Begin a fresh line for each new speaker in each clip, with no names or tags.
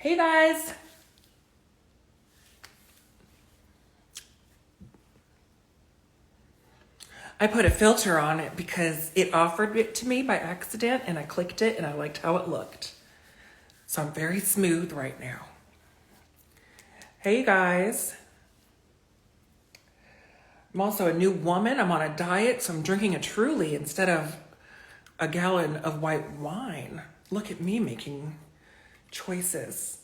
Hey guys. I put a filter on it because it offered it to me by accident and I clicked it and I liked how it looked. So I'm very smooth right now. Hey guys. I'm also a new woman. I'm on a diet, so I'm drinking a Truly instead of a gallon of white wine. Look at me making choices.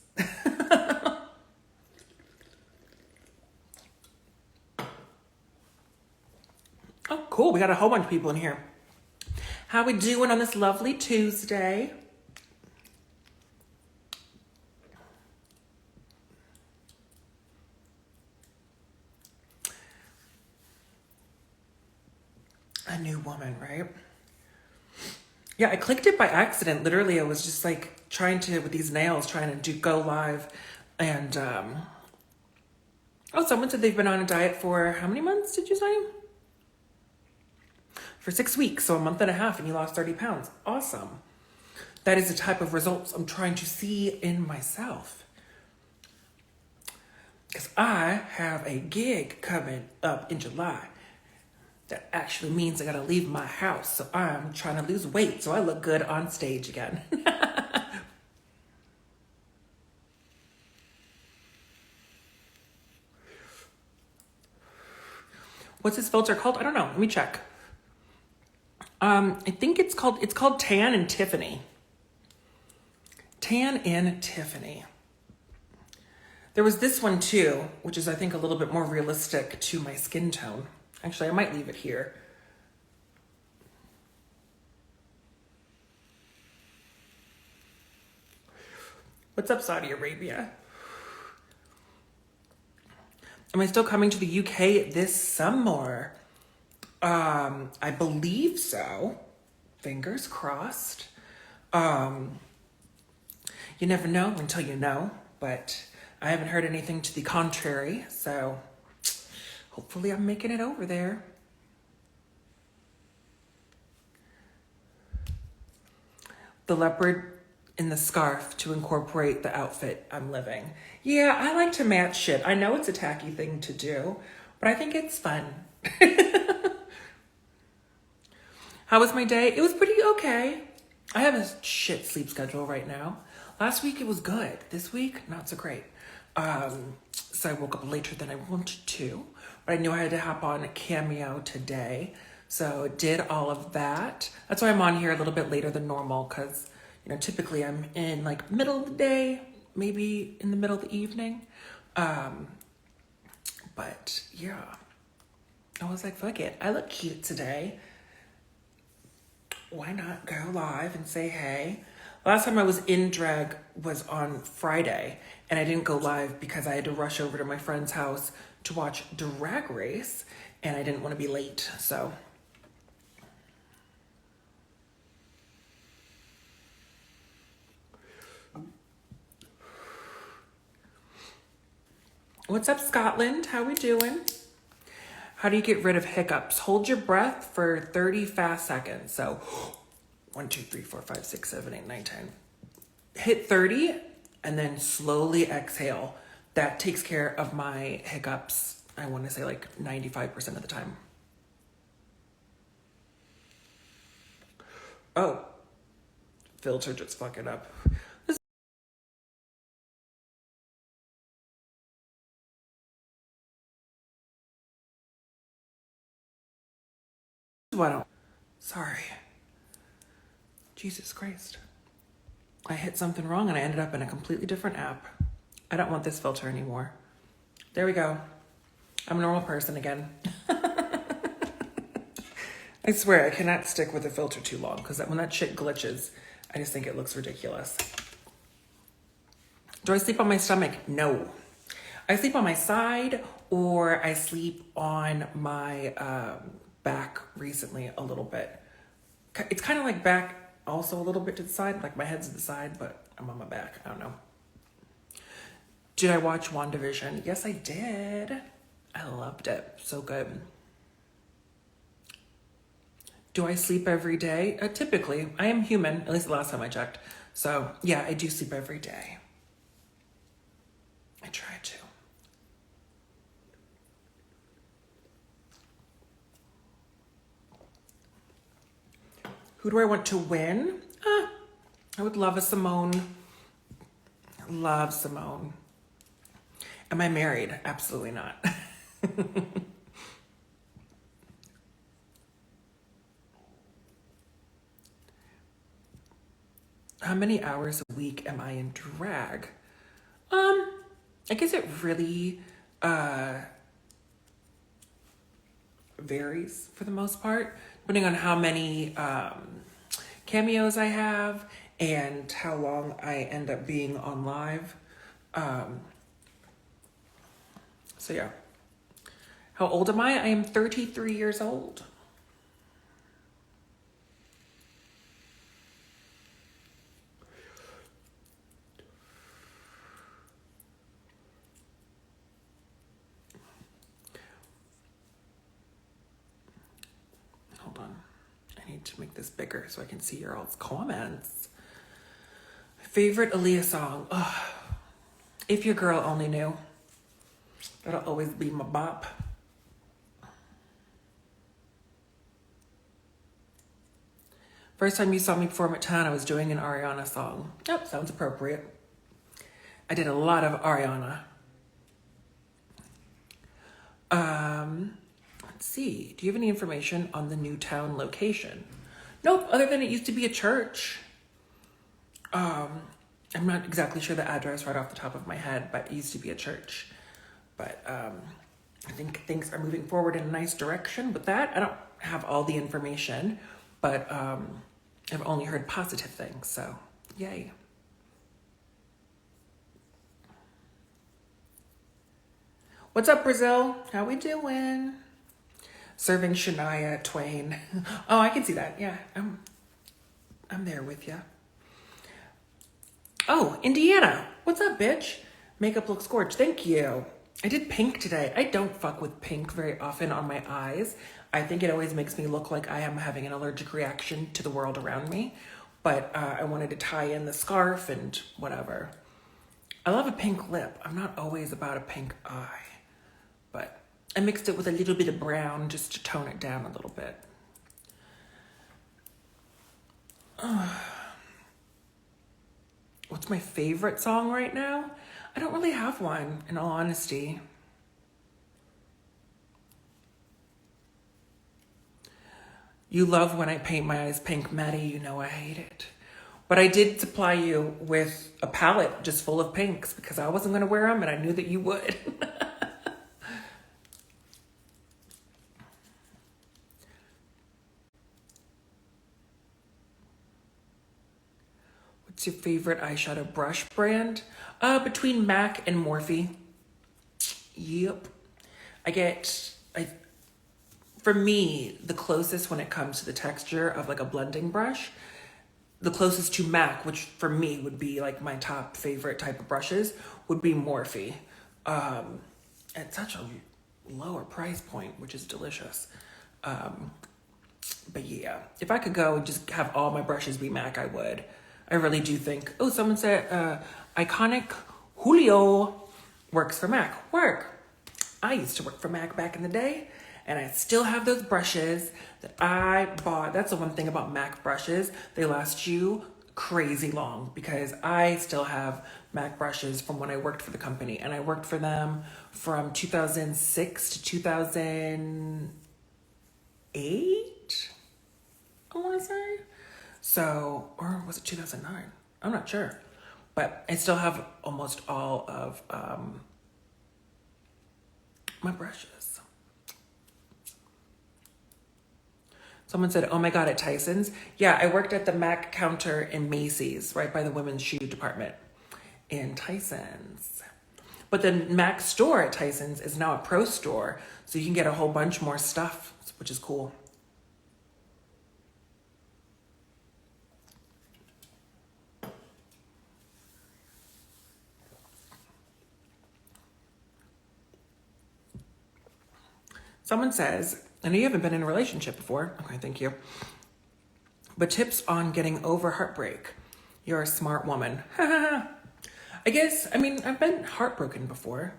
Oh, cool. We got a whole bunch of people in here. How we doing on this lovely Tuesday? A new woman, right? Yeah, I clicked it by accident. Literally, I was just like trying to, with these nails, trying to go live. And, oh, someone said they've been on a diet for how many months, did you say? For 6 weeks, so a month and a half, and you lost 30 pounds. Awesome. That is the type of results I'm trying to see in myself. Because I have a gig coming up in July. That actually means I gotta leave my house. So I'm trying to lose weight so I look good on stage again. What's this filter called? I don't know. Let me check. I think it's called Tan and Tiffany. Tan and Tiffany. There was this one too, which is I think a little bit more realistic to my skin tone. Actually, I might leave it here. What's up, Saudi Arabia? Am I still coming to the UK this summer? I believe so. Fingers crossed. You never know until you know, but I haven't heard anything to the contrary, so hopefully I'm making it over there. The leopard in the scarf to incorporate the outfit I'm living. Yeah, I like to match shit. I know it's a tacky thing to do, but I think it's fun. How was my day? It was pretty okay. I have a shit sleep schedule right now. Last week it was good. This week, not so great. So I woke up later than I wanted to, but I knew I had to hop on a Cameo today. So did all of that. That's why I'm on here a little bit later than normal, because typically I'm in like middle of the day, maybe in the middle of the evening. But yeah, I was like, fuck it. I look cute today. Why not go live and say hey? Last time I was in drag was on Friday, and I didn't go live because I had to rush over to my friend's house to watch Drag Race, and I didn't want to be late, so. What's up, Scotland? How we doing? How do you get rid of hiccups? Hold your breath for 30 fast seconds. So 1, 2, 3, 4, 5, 6, 7, 8, 9, 10. Hit 30 and then slowly exhale. That takes care of my hiccups. I want to say like 95% of the time. Oh, filter just fucking up. Sorry. Jesus Christ. I hit something wrong and I ended up in a completely different app. I don't want this filter anymore. There we go. I'm a normal person again. I swear I cannot stick with a filter too long because when that shit glitches, I just think it looks ridiculous. Do I sleep on my stomach? No. I sleep on my side or I sleep on my back recently a little bit. It's kind of like back also a little bit to the side, like my head's to the side, but I'm on my back. I don't know. Did I watch WandaVision? Yes, I did. I loved it. So good. Do I sleep every day? Typically. I am human, at least the last time I checked. So yeah, I do sleep every day. I try to. Who do I want to win? I would love a Simone. Love Simone. Am I married? Absolutely not. How many hours a week am I in drag? I guess it really varies for the most part, depending on how many cameos I have and how long I end up being on live. So yeah. How old am I? I am 33 years old. Hold on. I need to make this bigger so I can see your all's comments. Favorite Aaliyah song? Oh, If Your Girl Only Knew. That'll always be my bop. First time you saw me perform at Tatianna, I was doing an Ariana song. Yep, sounds appropriate. I did a lot of Ariana. Let's see. Do you have any information on the Newtown location? Nope, other than it used to be a church. I'm not exactly sure the address right off the top of my head, but it used to be a church. But I think things are moving forward in a nice direction with that. I don't have all the information, but I've only heard positive things, so yay. What's up, Brazil? How we doing? Serving Shania Twain. Oh, I can see that. Yeah, I'm there with you. Oh, Indiana. What's up, bitch? Makeup looks gorgeous. Thank you. I did pink today. I don't fuck with pink very often on my eyes. I think it always makes me look like I am having an allergic reaction to the world around me. But I wanted to tie in the scarf and whatever. I love a pink lip. I'm not always about a pink eye. But I mixed it with a little bit of brown just to tone it down a little bit. What's my favorite song right now? I don't really have one, in all honesty. You love when I paint my eyes pink, Maddie. You know I hate it. But I did supply you with a palette just full of pinks because I wasn't going to wear them and I knew that you would. What's your favorite eyeshadow brush brand? Between MAC and Morphe. Yep. For me, the closest when it comes to the texture of like a blending brush, the closest to MAC, which for me would be like my top favorite type of brushes, would be Morphe. At such a lower price point, which is delicious. But yeah, if I could go and just have all my brushes be MAC, I would. I really do think, oh, someone said Iconic Julio works for MAC. Work. I used to work for MAC back in the day, and I still have those brushes that I bought. That's the one thing about MAC brushes. They last you crazy long because I still have MAC brushes from when I worked for the company, and I worked for them from 2006 to 2008, I want to say. So, or was it 2009? I'm not sure. But I still have almost all of my brushes. Someone said, oh my God, at Tyson's. Yeah, I worked at the MAC counter in Macy's, right by the women's shoe department in Tyson's. But the MAC store at Tyson's is now a pro store, so you can get a whole bunch more stuff, which is cool. Someone says, I know you haven't been in a relationship before. Okay, thank you. But tips on getting over heartbreak. You're a smart woman. I guess, I mean, I've been heartbroken before.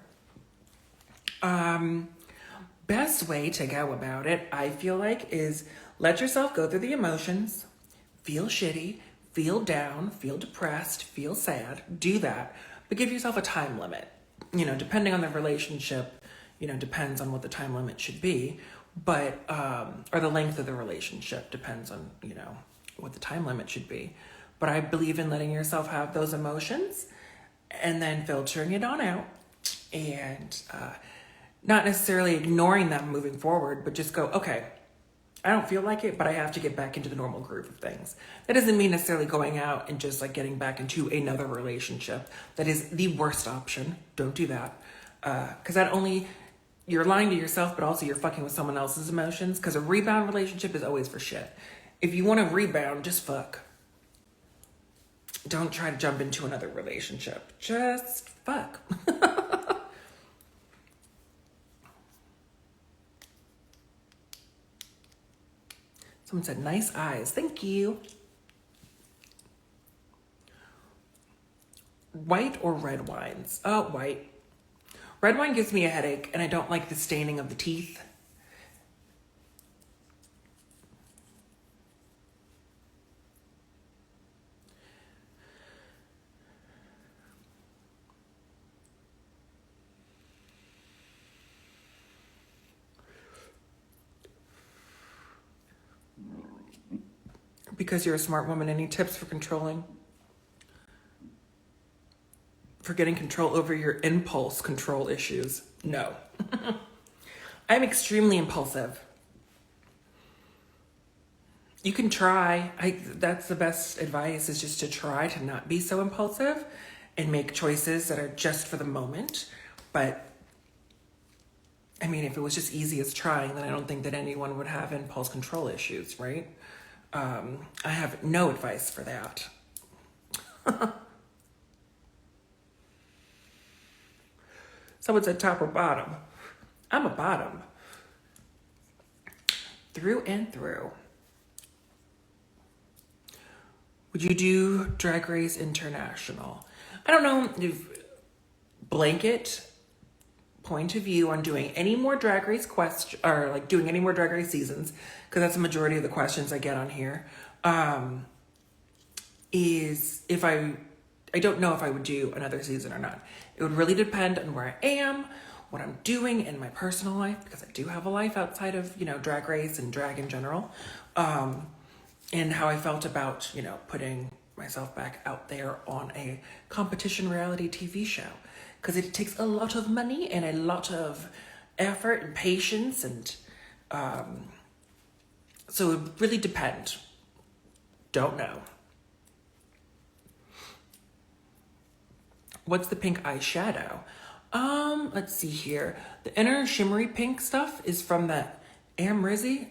Best way to go about it, I feel like, is let yourself go through the emotions, feel shitty, feel down, feel depressed, feel sad, do that, but give yourself a time limit. You know, depending on the relationship, you know, depends on what the time limit should be, but, or the length of the relationship depends on, you know, what the time limit should be. But I believe in letting yourself have those emotions and then filtering it on out and not necessarily ignoring them moving forward, but just go, okay, I don't feel like it, but I have to get back into the normal groove of things. That doesn't mean necessarily going out and just like getting back into another relationship. That is the worst option. Don't do that. Because that only, you're lying to yourself, but also you're fucking with someone else's emotions. Because a rebound relationship is always for shit. If you want to rebound, just fuck. Don't try to jump into another relationship. Just fuck. Someone said, nice eyes. Thank you. White or red wines? Oh, white. Red wine gives me a headache, and I don't like the staining of the teeth. Because you're a smart woman, any tips for getting control over your impulse control issues? No. I'm extremely impulsive. You can try. That's the best advice, is just to try to not be so impulsive and make choices that are just for the moment. But I mean, if it was just easy as trying, then I don't think that anyone would have impulse control issues, right? I have no advice for that. Someone said top or bottom. I'm a bottom. Through and through. Would you do Drag Race International? I don't know if blanket point of view on doing any more Drag Race doing any more Drag Race seasons, because that's the majority of the questions I get on here, is if I don't know if I would do another season or not. It would really depend on where I am, what I'm doing in my personal life, because I do have a life outside of, you know, Drag Race and drag in general, and how I felt about, you know, putting myself back out there on a competition reality TV show. Because it takes a lot of money and a lot of effort and patience, and so it would really depend. Don't know. What's the pink eyeshadow? Let's see here. The inner shimmery pink stuff is from the Amarizzi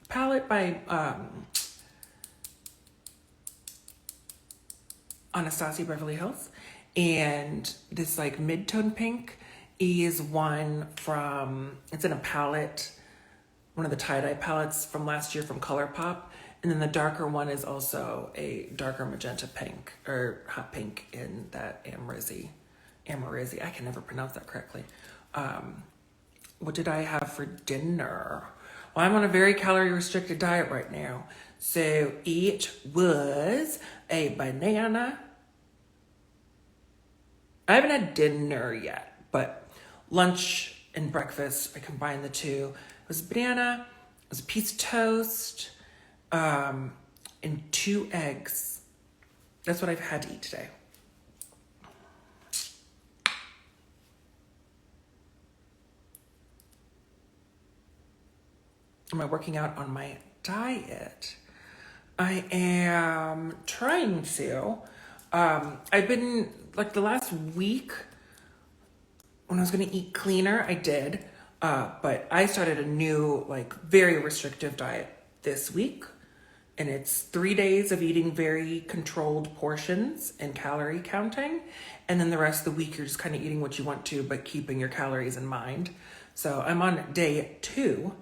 palette by Anastasia Beverly Hills. And this like mid-tone pink is one from, it's in a palette, one of the tie-dye palettes from last year from ColourPop. And then the darker one is also a darker magenta pink, or hot pink, in that Amarizzi. I can never pronounce that correctly. What did I have for dinner? Well, I'm on a very calorie restricted diet right now. So it was a banana. I haven't had dinner yet, but lunch and breakfast, I combined the two. It was a banana, it was a piece of toast, and 2 eggs. That's what I've had to eat today. Am I working out on my diet? I am trying to. I've been, like, the last week, when I was gonna eat cleaner, I did. But I started a new, like, very restrictive diet this week. And it's 3 days of eating very controlled portions and calorie counting. And then the rest of the week, you're just kind of eating what you want to, but keeping your calories in mind. So I'm on day 2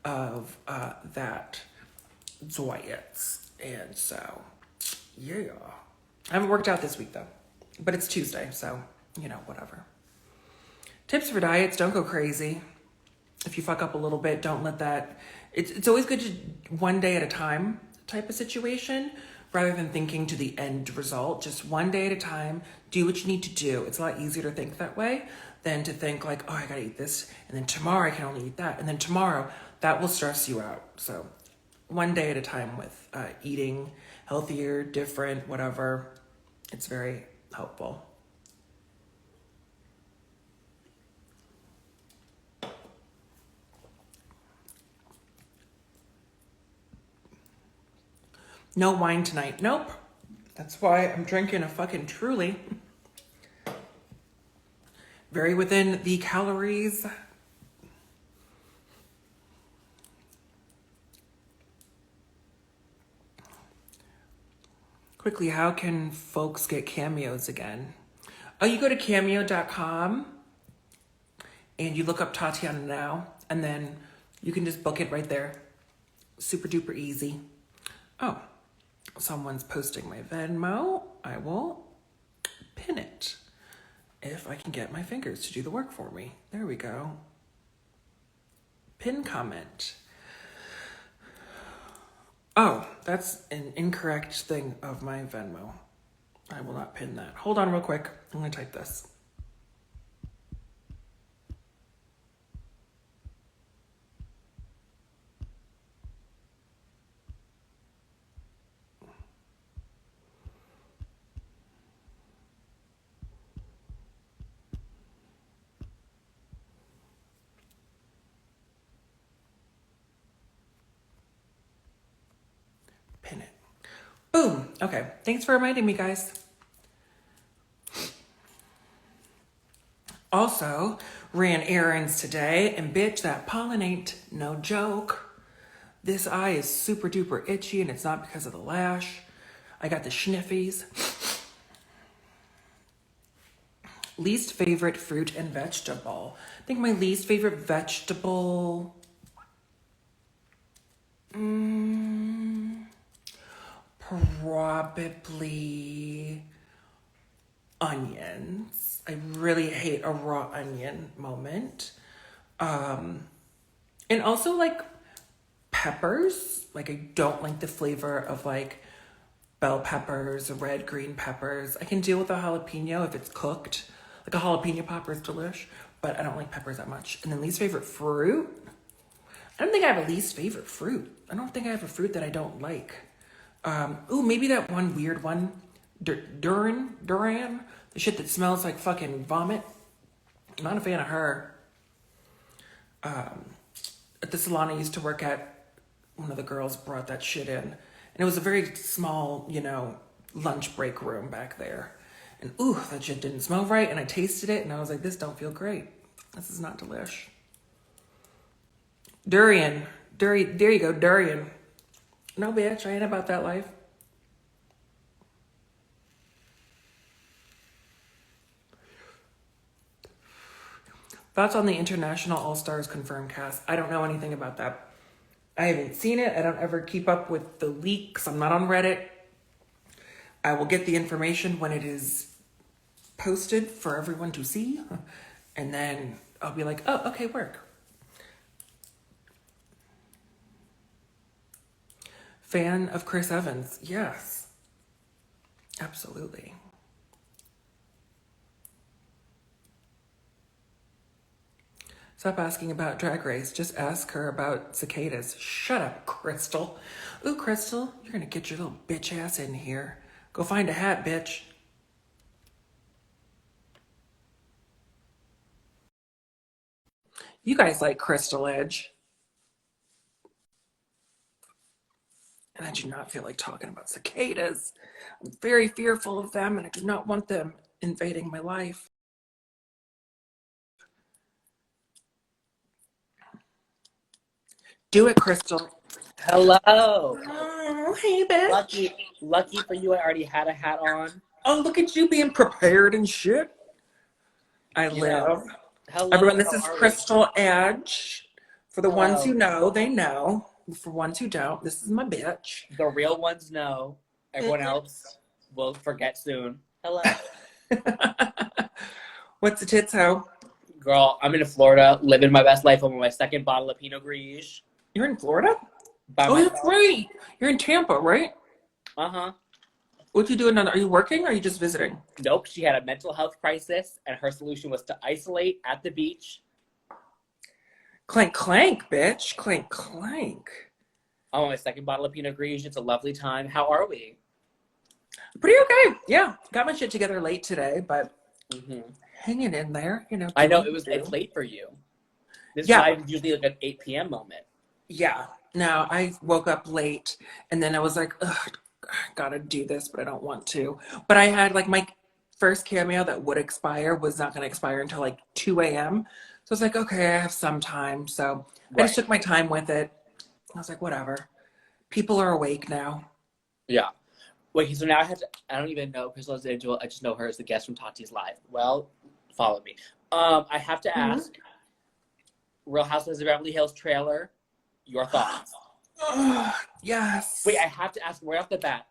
of that diet. And so, yeah. I haven't worked out this week, though. But it's Tuesday, so, whatever. Tips for diets, don't go crazy. If you fuck up a little bit, don't let that... It's always good to one day at a time type of situation, rather than thinking to the end result. Just one day at a time, do what you need to do. It's a lot easier to think that way than to think like, oh, I gotta eat this, and then tomorrow I can only eat that, and then tomorrow, that will stress you out. So one day at a time with eating healthier, different, whatever. It's very helpful. No wine tonight. Nope. That's why I'm drinking a fucking Truly. Very within the calories. Quickly, how can folks get cameos again? Oh, you go to cameo.com and you look up Tatianna now, and then you can just book it right there. Super duper easy. Oh, someone's posting my Venmo. I will pin it if I can get my fingers to do the work for me. There we go. Pin comment. Oh, that's an incorrect thing of my Venmo. I will not pin that. Hold on real quick. I'm going to type this. Pin it. Boom. Okay. Thanks for reminding me, guys. Also, ran errands today, and bitch, that pollen ain't no joke. This eye is super duper itchy, and it's not because of the lash. I got the schniffies. Least favorite fruit and vegetable. I think my least favorite vegetable... probably onions. I really hate a raw onion moment. And also like peppers. Like I don't like the flavor of like bell peppers, red, green peppers. I can deal with a jalapeno if it's cooked. Like a jalapeno popper is delish, but I don't like peppers that much. And then least favorite fruit. I don't think I have a least favorite fruit. I don't think I have a fruit that I don't like. Maybe that one weird one. Durian? The shit that smells like fucking vomit. I'm not a fan of her. At the salon I used to work at, one of the girls brought that shit in. And it was a very small, lunch break room back there. And that shit didn't smell right. And I tasted it and I was like, this don't feel great. This is not delish. Durian. There you go, durian. No, bitch, I ain't about that life. Thoughts on the International All-Stars confirmed cast? I don't know anything about that. I haven't seen it. I don't ever keep up with the leaks. I'm not on Reddit. I will get the information when it is posted for everyone to see. And then I'll be like, oh, okay, work. Fan of Chris Evans? Yes. Absolutely. Stop asking about Drag Race. Just ask her about cicadas. Shut up, Crystal. Ooh, Crystal, you're gonna get your little bitch ass in here. Go find a hat, bitch. You guys like Crystal Edge. And I do not feel like talking about cicadas. I'm very fearful of them, and I do not want them invading my life. Do it, Crystal.
Hello.
Oh, hey, bitch.
Lucky for you, I already had a hat on.
Oh, look at you being prepared and shit. I live.
Hello.
Everyone, this is Crystal Edge. For the ones who know, they know. For ones who don't, this is my bitch.
The real ones know. Everyone else will forget soon. Hello.
What's the tits, ho?
Girl, I'm in Florida, living my best life over my second bottle of Pinot Gris
You're in Florida?
by
Oh,
myself.
that's right. You're in Tampa, right?
Uh-huh.
What you doing? Are you working or are you just visiting?
Nope, she had a mental health crisis, and her solution was to isolate at the beach.
Clank, clank, bitch. Clank, clank.
I'm on my second bottle of Pinot Gris. It's a lovely time. How are we?
Pretty okay. Yeah. Got my shit together late today, but
Mm-hmm.
hanging in there, you know.
I know,
doing what you
it's
do.
late for you. This
Yeah.
live is usually like an 8 p.m. moment.
Yeah. Now, I woke up late and then I was like, ugh, gotta do this, but I don't want to. But I had like my first cameo that would expire was not going to expire until like 2 a.m. So I was like, okay, I have some time. So I just
Right.
took my time with it. I was like, whatever. People are awake now.
Yeah. Wait, so now I don't even know Crystal Angel. I just know her as the guest from Tati's Live. Well, follow me. I have to ask, Real Housewives of Beverly Hills trailer, your thoughts.
Ugh, yes.
Wait, I have to ask right off the bat,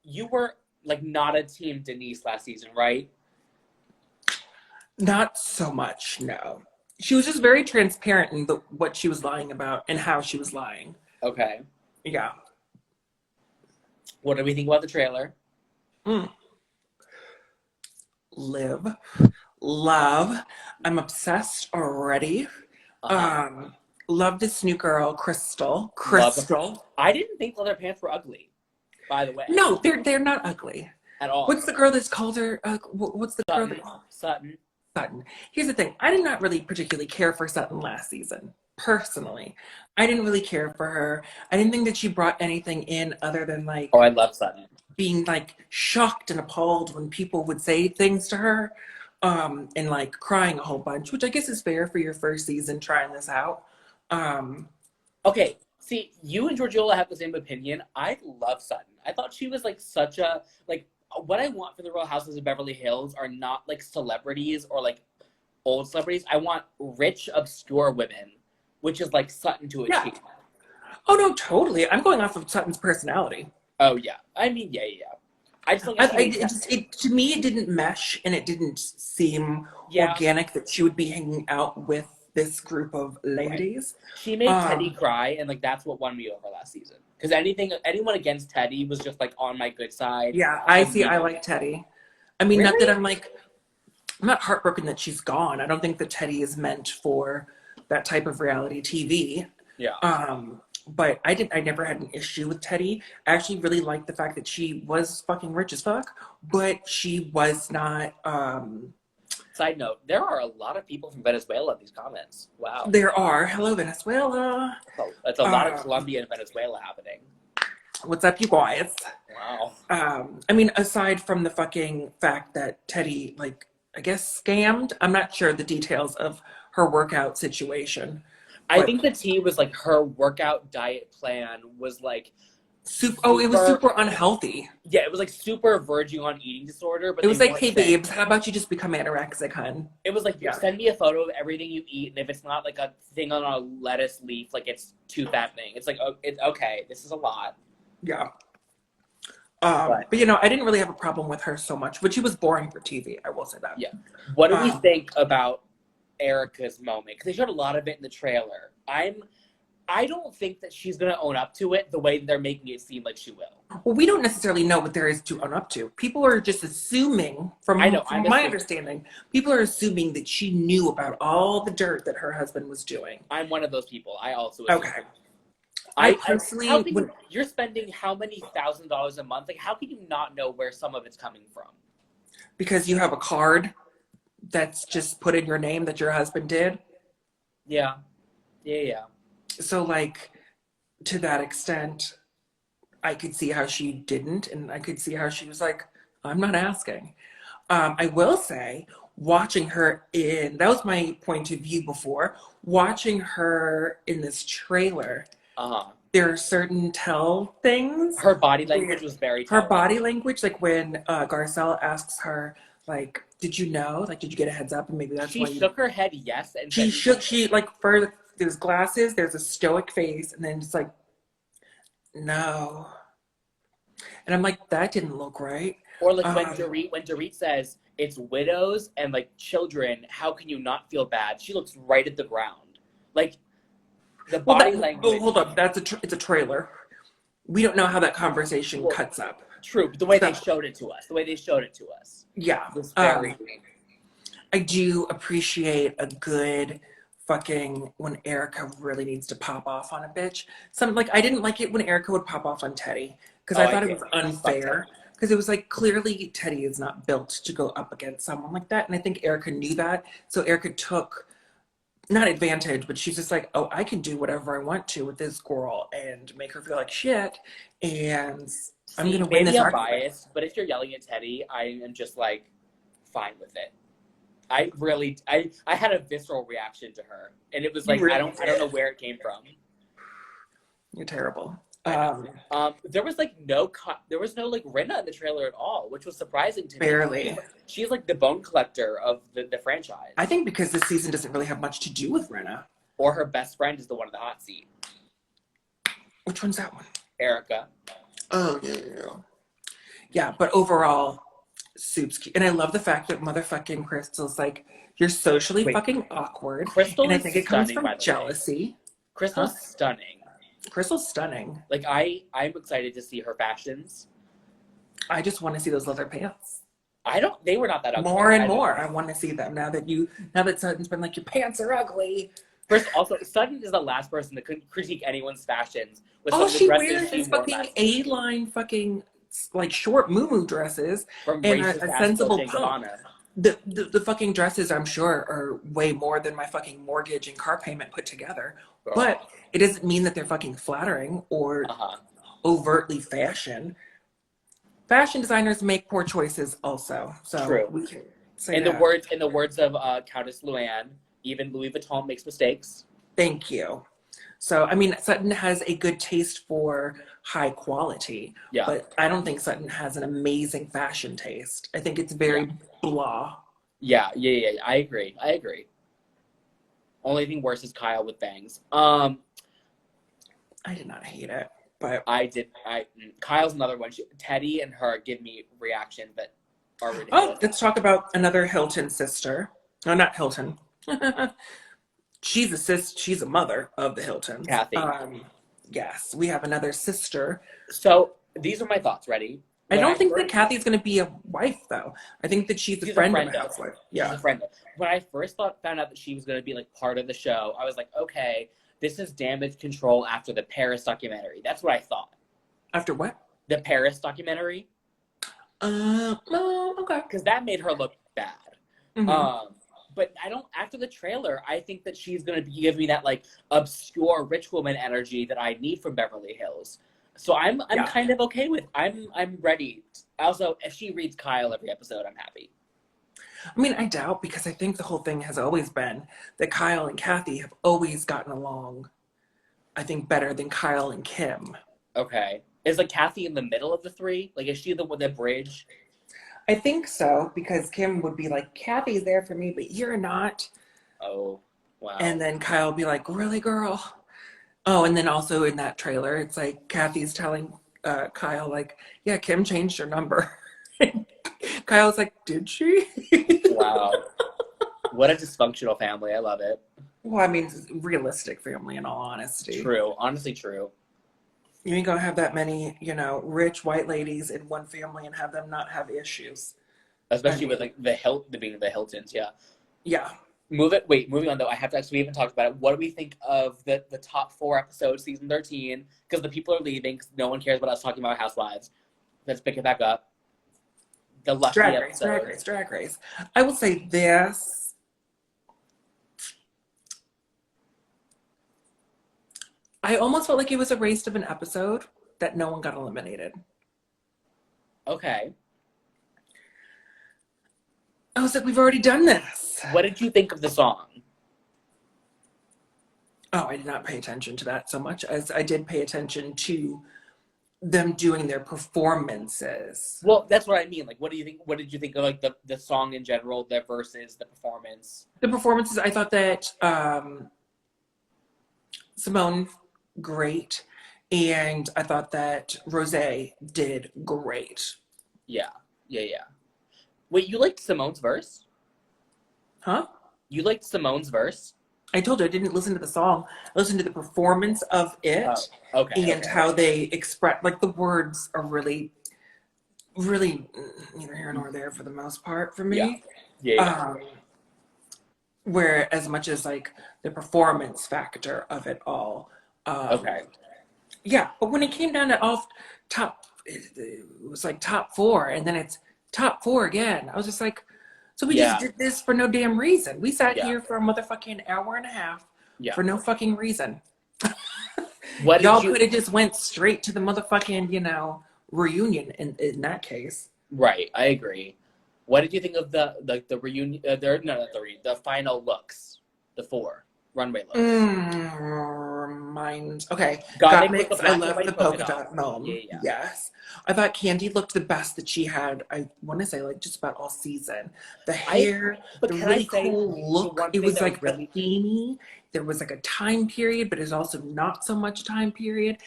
you were like not a team Denise last season, right?
Not so much, no. She was just very transparent in what she was lying about and how she was lying.
Okay.
Yeah.
What do we think about the trailer?
Live, love. I'm obsessed already.
Uh-huh.
Love this new girl, Crystal.
Love. I didn't think leather pants were ugly, by the way.
No, they're not ugly.
At all.
What's the girl that's called her? What's the girl that
Sutton.
Sutton? Here's the thing. I did not really particularly care for Sutton last season. Personally, I didn't really care for her. I didn't think that she brought anything in other than like
Oh, I love Sutton.
being like shocked and appalled when people would say things to her, and like crying a whole bunch, which I guess is fair for your first season trying this out.
Okay, see, you and Georgiola have the same opinion. I love Sutton. I thought she was like such a like. What I want for the Real Houses of Beverly Hills are not like celebrities or like old celebrities. I want rich, obscure women, which is like Sutton to a
Yeah.
T.
Oh no, totally. I'm going off of Sutton's personality.
Oh yeah, I mean yeah. I just don't
To me, it didn't mesh, and it didn't seem organic that she would be hanging out with this group of ladies.
Right. She made Teddy cry, and like that's what won me over last season. Because anyone against Teddy was just like on my good side.
Yeah, I like Teddy. I mean,
Really?
not that I'm not heartbroken that she's gone. I don't think that Teddy is meant for that type of reality TV.
Yeah.
But I never had an issue with Teddy. I actually really liked the fact that she was fucking rich as fuck, but she was not.
Side note: there are a lot of people from Venezuela in these comments. Wow.
There are. Hello, Venezuela.
Oh, that's a lot of Colombia and Venezuela happening.
What's up, you guys?
Wow.
I mean, aside from the fucking fact that Teddy, like, I guess scammed. I'm not sure the details of her workout situation.
I think the tea was like her workout diet plan was like
it was super unhealthy.
Yeah, it was like super verging on eating disorder. But
it was like, hey babes, how about you just become anorexic, hun?
It was like, send me a photo of everything you eat, and if it's not like a thing on a lettuce leaf, like it's too fattening. It's like, it's okay, this is a lot.
Yeah. But you know, I didn't really have a problem with her so much, but she was boring for TV. I will say that.
Yeah. What do we think about Erica's moment? Because they showed a lot of it in the trailer. I don't think that she's going to own up to it the way they're making it seem like she will.
Well, we don't necessarily know what there is to own up to. People are just assuming, from my understanding, people are assuming that she knew about all the dirt that her husband was doing.
I'm one of those people. I also assume.
Okay.
I personally, you're spending how many $1,000s a month? Like, how can you not know where some of it's coming from?
Because you have a card that's just put in your name that your husband did?
Yeah.
So, like, to that extent, I could see how she didn't, and I could see how she was like, I'm not asking. I will say, watching her that was my point of view before, watching her in this trailer, there are certain things.
Her body language was very telling.
Her body language, like when Garcelle asks her, like, did you know? Like, did you get a heads up? And maybe that's why
she shook her head yes. And
there's glasses, there's a stoic face, and then it's like, no. And I'm like, that didn't look right.
Or like when Dorit says it's widows and like children, how can you not feel bad? She looks right at the ground. Like the body language.
Hold up, it's a trailer. We don't know how that conversation cuts up.
True, but the way they showed it to us.
Yeah.
Was very
I do appreciate a good fucking when Erica really needs to pop off on a bitch. I didn't like it when Erica would pop off on Teddy because I thought it was unfair. Because it was like clearly Teddy is not built to go up against someone like that. And I think Erica knew that. So Erica took not advantage, but she's just like, oh, I can do whatever I want to with this girl and make her feel like shit. And I'm gonna win this argument.
I'm biased, but if you're yelling at Teddy, I am just like fine with it. I had a visceral reaction to her, and it was like I don't know where it came from.
You're terrible.
There was no like Rinna in the trailer at all, which was surprising to me.
Barely.
She's like the bone collector of the franchise.
I think because this season doesn't really have much to do with Rinna.
Or her best friend is the one in the hot seat.
Which one's that one?
Erica.
Oh yeah. Yeah, but overall, Soup's cute. And I love the fact that motherfucking Crystal's like, you're socially fucking awkward.
Crystal
and I think it comes from jealousy.
Crystal's stunning.
Crystal's stunning.
Like I'm excited to see her fashions.
I just want to see those leather pants.
They were not that ugly.
More and more. I want to see them now that Sutton's been like, your pants are ugly.
First, also, Sutton is the last person to critique anyone's fashions.
All she wears is fucking A-line fucking like short moo dresses
from
and a sensible pump. The fucking dresses, I'm sure, are way more than my fucking mortgage and car payment put together. Girl. But it doesn't mean that they're fucking flattering or overtly fashion. Fashion designers make poor choices also. So
true.
We can say
in the words of Countess Luann, even Louis Vuitton makes mistakes.
Thank you. So, I mean, Sutton has a good taste for high quality, but I don't think Sutton has an amazing fashion taste. I think it's very blah.
Yeah. I agree. Only thing worse is Kyle with bangs. I
did not hate it, but
Kyle's another one. Teddy and her give me reactions that are ridiculous.
Oh, let's talk about another Hilton sister. No, not Hilton. She's a mother of the Hiltons.
Kathy.
Yes, we have another sister.
So these are my thoughts. Ready?
I don't think that Kathy's going to be a wife, though. I think that she's a friend of the housewife. Yeah.
She's a friend. When I first found out that she was going to be like part of the show, I was like, okay, this is damage control after the Paris documentary. That's what I thought.
After what?
The Paris documentary.
Okay.
Because that made her look bad.
Mm-hmm.
But after the trailer, I think that she's going to give me that like obscure rich woman energy that I need from Beverly Hills. So I'm kind of okay with, I'm ready. Also, if she reads Kyle every episode, I'm happy.
I mean, I doubt, because I think the whole thing has always been that Kyle and Kathy have always gotten along, I think, better than Kyle and Kim.
Okay. Is like Kathy in the middle of the three? Like, is she the one that bridge?
I think so, because Kim would be like, Kathy's there for me, but you're not.
Oh, wow.
And then Kyle would be like, really, girl? Oh, and then also in that trailer, it's like Kathy's telling Kyle, like, yeah, Kim changed her number. Kyle's like, did she?
Wow. What a dysfunctional family. I love it.
Well, I mean, realistic family, in all honesty.
True. Honestly, true.
You ain't gonna have that many, rich white ladies in one family and have them not have issues.
Especially with like being the Hiltons, yeah.
Yeah.
Moving on though, I have to actually, we haven't talked about it. What do we think of the top 4 episodes, season 13? Because the people are leaving, because no one cares about us talking about Housewives. Let's pick it back up. The lucky episode.
Drag Race. I will say this. I almost felt like it was a waste of an episode that no one got eliminated.
Okay.
I was like, we've already done this.
What did you think of the song?
Oh, I did not pay attention to that so much as I did pay attention to them doing their performances.
Well, that's what I mean. Like, what do you think? What did you think of like the song in general, the verses, the performance?
The performances, I thought that Simone, great. And I thought that Rosé did great.
Yeah. Wait, you liked Simone's verse?
Huh?
You liked Simone's verse?
I told you I didn't listen to the song. I listened to the performance of
Oh,
it and
okay.
how they express, like the words are really, really neither here nor there for the most part for
Yeah.
me.
Yeah.
Um, where as much as like the performance factor of it all,
Okay.
yeah. But when it came down to all top, it was like top four, and then it's top four again. I was just like, so we just
Yeah.
did this for no damn reason. We sat
Yeah.
here for a motherfucking hour and a half
Yeah.
for no fucking reason.
What did
Y'all
you
could have just went straight to the motherfucking, reunion in that case.
Right, I agree. What did you think of the reunion the final looks? The four runway looks.
Mine. Okay.
God, they
Got
put the
mix. I
black and
love the
white polka
polka
dot.
dot gnome.
Yeah.
Yes. I thought Candy looked the best that she had, I want to say, like just about all season. The
I
hair,
but
the
can I
really
say
cool
the
look.
one
It
thing
was
that
like a
really
themey. There was like a time period, but it's also not so much time period.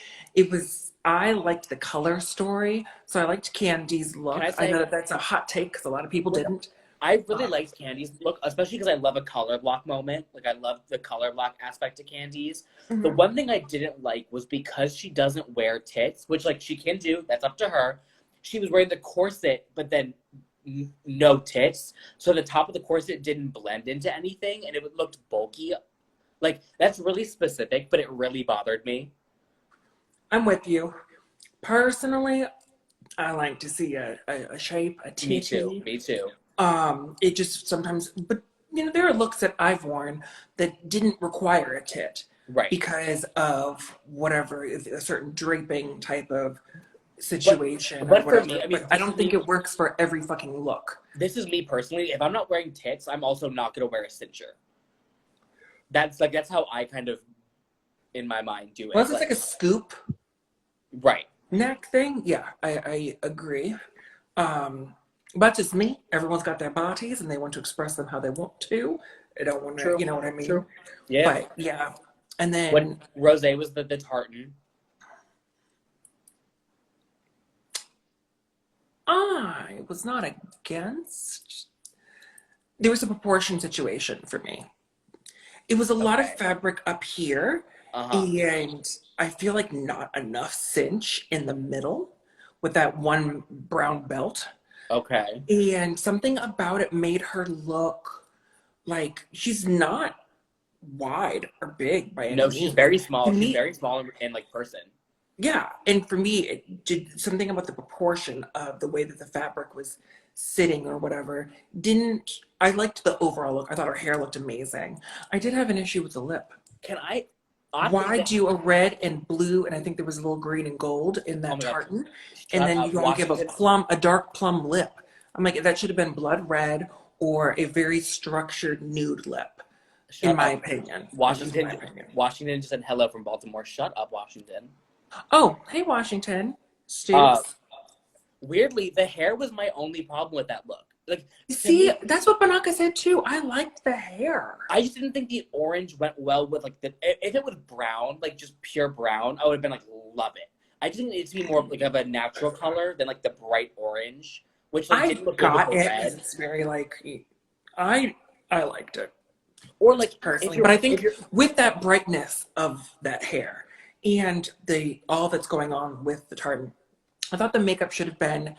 I liked the color story. So I liked Candy's
can I
look. I know
say
that that's a hot take because a lot of people
like
didn't.
I really
Uh,
liked Candy's look, especially because I love a color block moment. Like I love the color block aspect of Candy's. The
mhm.
one thing I didn't like was because she doesn't wear tits, which like she can do, that's up to her. She was wearing the corset, but then no tits, so the top of the corset didn't blend into anything, and it looked bulky. Like that's really specific, but it really bothered me.
I'm with you. Personally, I like to see a shape, a
Me too.
titty.
Me too.
It just sometimes, but there are looks that I've worn that didn't require a tit
Right.
because of whatever, a certain draping type of
But
situation or
but for me,
whatever.
I mean,
But I don't think it works for every fucking look.
this is me personally. If I'm not wearing tits, I'm also not gonna wear a cincher. That's how I kind of in my mind do
Unless
it.
it's
Like
like a scoop
right.
neck thing, yeah, I agree. But that's just me. Everyone's got their bodies and they want to express them how they want to. They don't want to,
True.
you know what I mean?
True. Yeah.
But yeah. And
When
then
Rose was the tartan.
I was not against. There was a proportion situation for me. It was a lot of
Okay.
fabric up here,
Uh-huh.
and I feel like not enough cinch in the middle with that one brown belt.
Okay.
And something about it made her look like she's not wide or big by any
No, she's
means.
very
To
small. She's
me,
very small in like person.
yeah, and for me, it did something about the proportion of the way that the fabric was sitting or whatever. Didn't I liked the overall look? I thought her hair looked amazing. I did have an issue with the lip.
Can I honestly
Why
say
do a red and blue, and I think there was a little green and gold in
oh
that
my god,
tartan, and
shut
then
up.
you don't give
Washington
a dark plum lip? I'm like, that should have been blood red or a very structured nude lip, in
shut
my
up.
opinion. That's just my
Washington
opinion.
Washington just said hello from Baltimore. Shut up, Washington.
Oh, hey, Washington.
Uh
Stoops.
weirdly, the hair was my only problem with that look. Like
You
to
see,
me,
that's what Banaka said too. I liked the hair.
I just didn't think the orange went well with like the if it was brown, like just pure brown, I would have been like love it. I just think it needs to be more like of a natural color than like the bright orange, which like
I
didn't look good with
got
the
it because
red.
it's very like I liked it
Or like if
personally, but
you're
I
if
think
you're
with that brightness of that hair and the all that's going on with the tartan, I thought the makeup should have been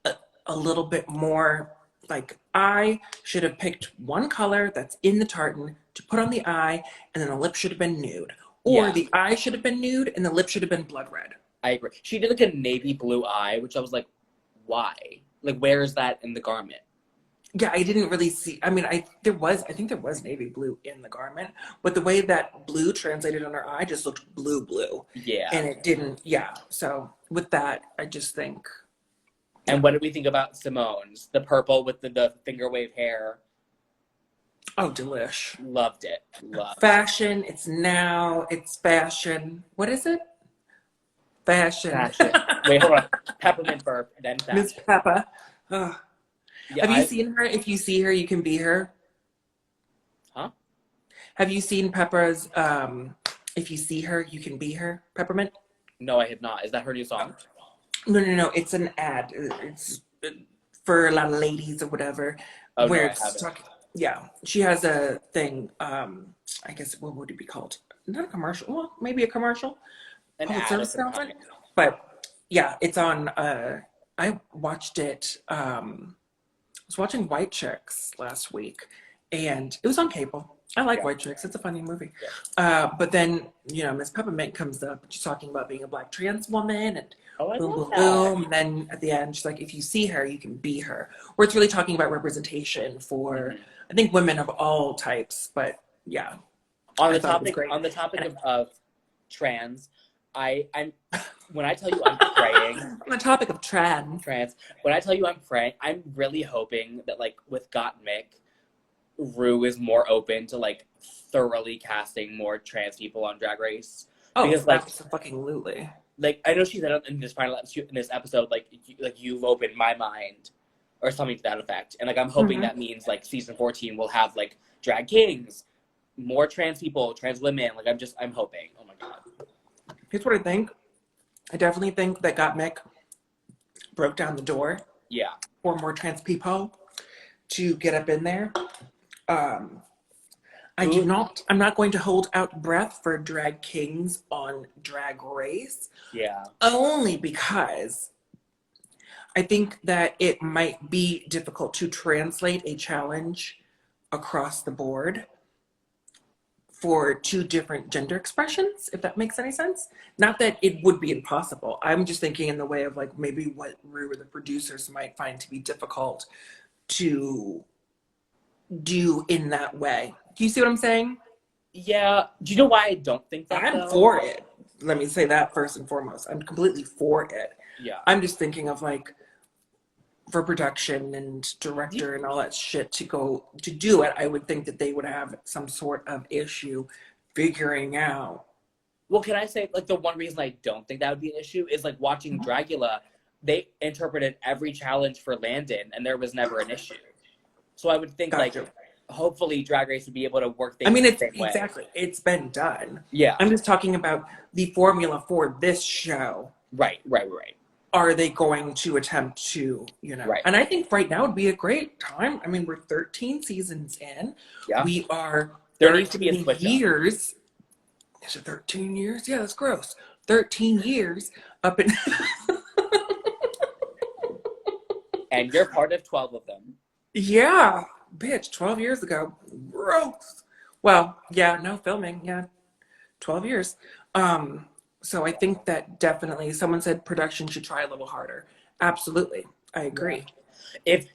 a, a little bit more like I should have picked one color that's in the tartan to put on the eye, and then the lip should have been nude, or
yeah,
the eye should have been nude and the lip should have been blood red.
I agree. She did like a navy blue eye, which I was like, why? Like where is that in the garment?
Yeah, I didn't really see. I mean, I think there was navy blue in the garment, but the way that blue translated on her eye just looked blue,
Yeah.
and it didn't. Yeah, so with that, I just think,
And
yeah.
what did we think about Simone's? The purple with the finger wave hair.
Oh, delish.
Loved it. Loved.
Fashion. It's now. It's fashion. What is it? Fashion.
Fashion. Wait, hold on. Peppermint burp, then
Miss
fashion.
Peppa. Ugh.
Yeah,
Have you seen her? If you see her, you can be her.
huh?
Have you seen Peppa's? If you see her, you can be her. Peppermint.
No, I have not. Is that her new song?
No. It's an ad. It's for a lot of ladies or whatever,
Oh, no,
where
I
it's
haven't.
talking. Yeah, she has a thing. I guess what would it be called? Not a commercial. Well, maybe a commercial.
An
Public
ad of
service
some
announcement.
kind.
But yeah, it's on. I watched it. I was watching White Chicks last week, and it was on cable. I like
Yeah.
White Chicks. It's a funny movie.
Yeah.
But then, Miss Peppermint comes up. She's talking about being a Black trans woman and
Oh, I
boom,
love
boom,
that.
boom. And then at the end, she's like, if you see her, you can be her. Where it's really talking about representation for,
Mhm.
I think, women of all types. But yeah,
On
I
the
thought it was
topic,
great.
on the topic
And
of trans, I'm when I tell you I'm praying
on the topic of trans,
trans, when I tell you I'm praying, I'm really hoping that like with Got Mick, Rue is more open to like thoroughly casting more trans people on Drag Race
oh,
because
absolutely.
like I know she said in this in this episode like you've opened my mind or something to that effect, and like I'm hoping
Hmm.
that means like season 14 will have like drag kings, more trans people, trans women. Like I'm hoping. Oh my god.
Here's what I think. I definitely think that Got Mick broke down the door
Yeah.
for more trans people to get up in there. Um,
Who?
I'm not going to hold out breath for drag kings on Drag Race,
Yeah.
only because I think that it might be difficult to translate a challenge across the board for two different gender expressions, if that makes any sense. Not that it would be impossible. I'm just thinking in the way of like maybe what Rue or the producers might find to be difficult to do in that way. Do you see what I'm saying?
Yeah. Do you know why I don't think that
I'm
though?
for it. Let me say that first and foremost. I'm completely for it.
Yeah.
I'm just thinking of like for production and
Do-
director and all that shit to go to do it, I would think that they would have some sort of issue figuring out.
Well, can I say like the one reason I don't think that would be an issue is like watching Dragula, they interpreted every challenge for Landon, and there was never an issue. So I would think like
Gotcha.
hopefully Drag Race would be able to work
I
things
mean,
the
it's
same way.
exactly, it's been done.
Yeah.
I'm just talking about the formula for this show.
Right.
Are they going to attempt to,
Right.
And I think right now would be a great time. I mean, we're 13 seasons in.
Yeah.
We are
There needs to be a
13
switch up.
years. Is it 13 years? Yeah, that's gross. 13 years up in.
And you're part of 12 of them.
Yeah, bitch, 12 years ago. Gross. Well, yeah, no filming. Yeah, 12 years. So I think that definitely someone said production should try a little harder. Absolutely. I agree.
If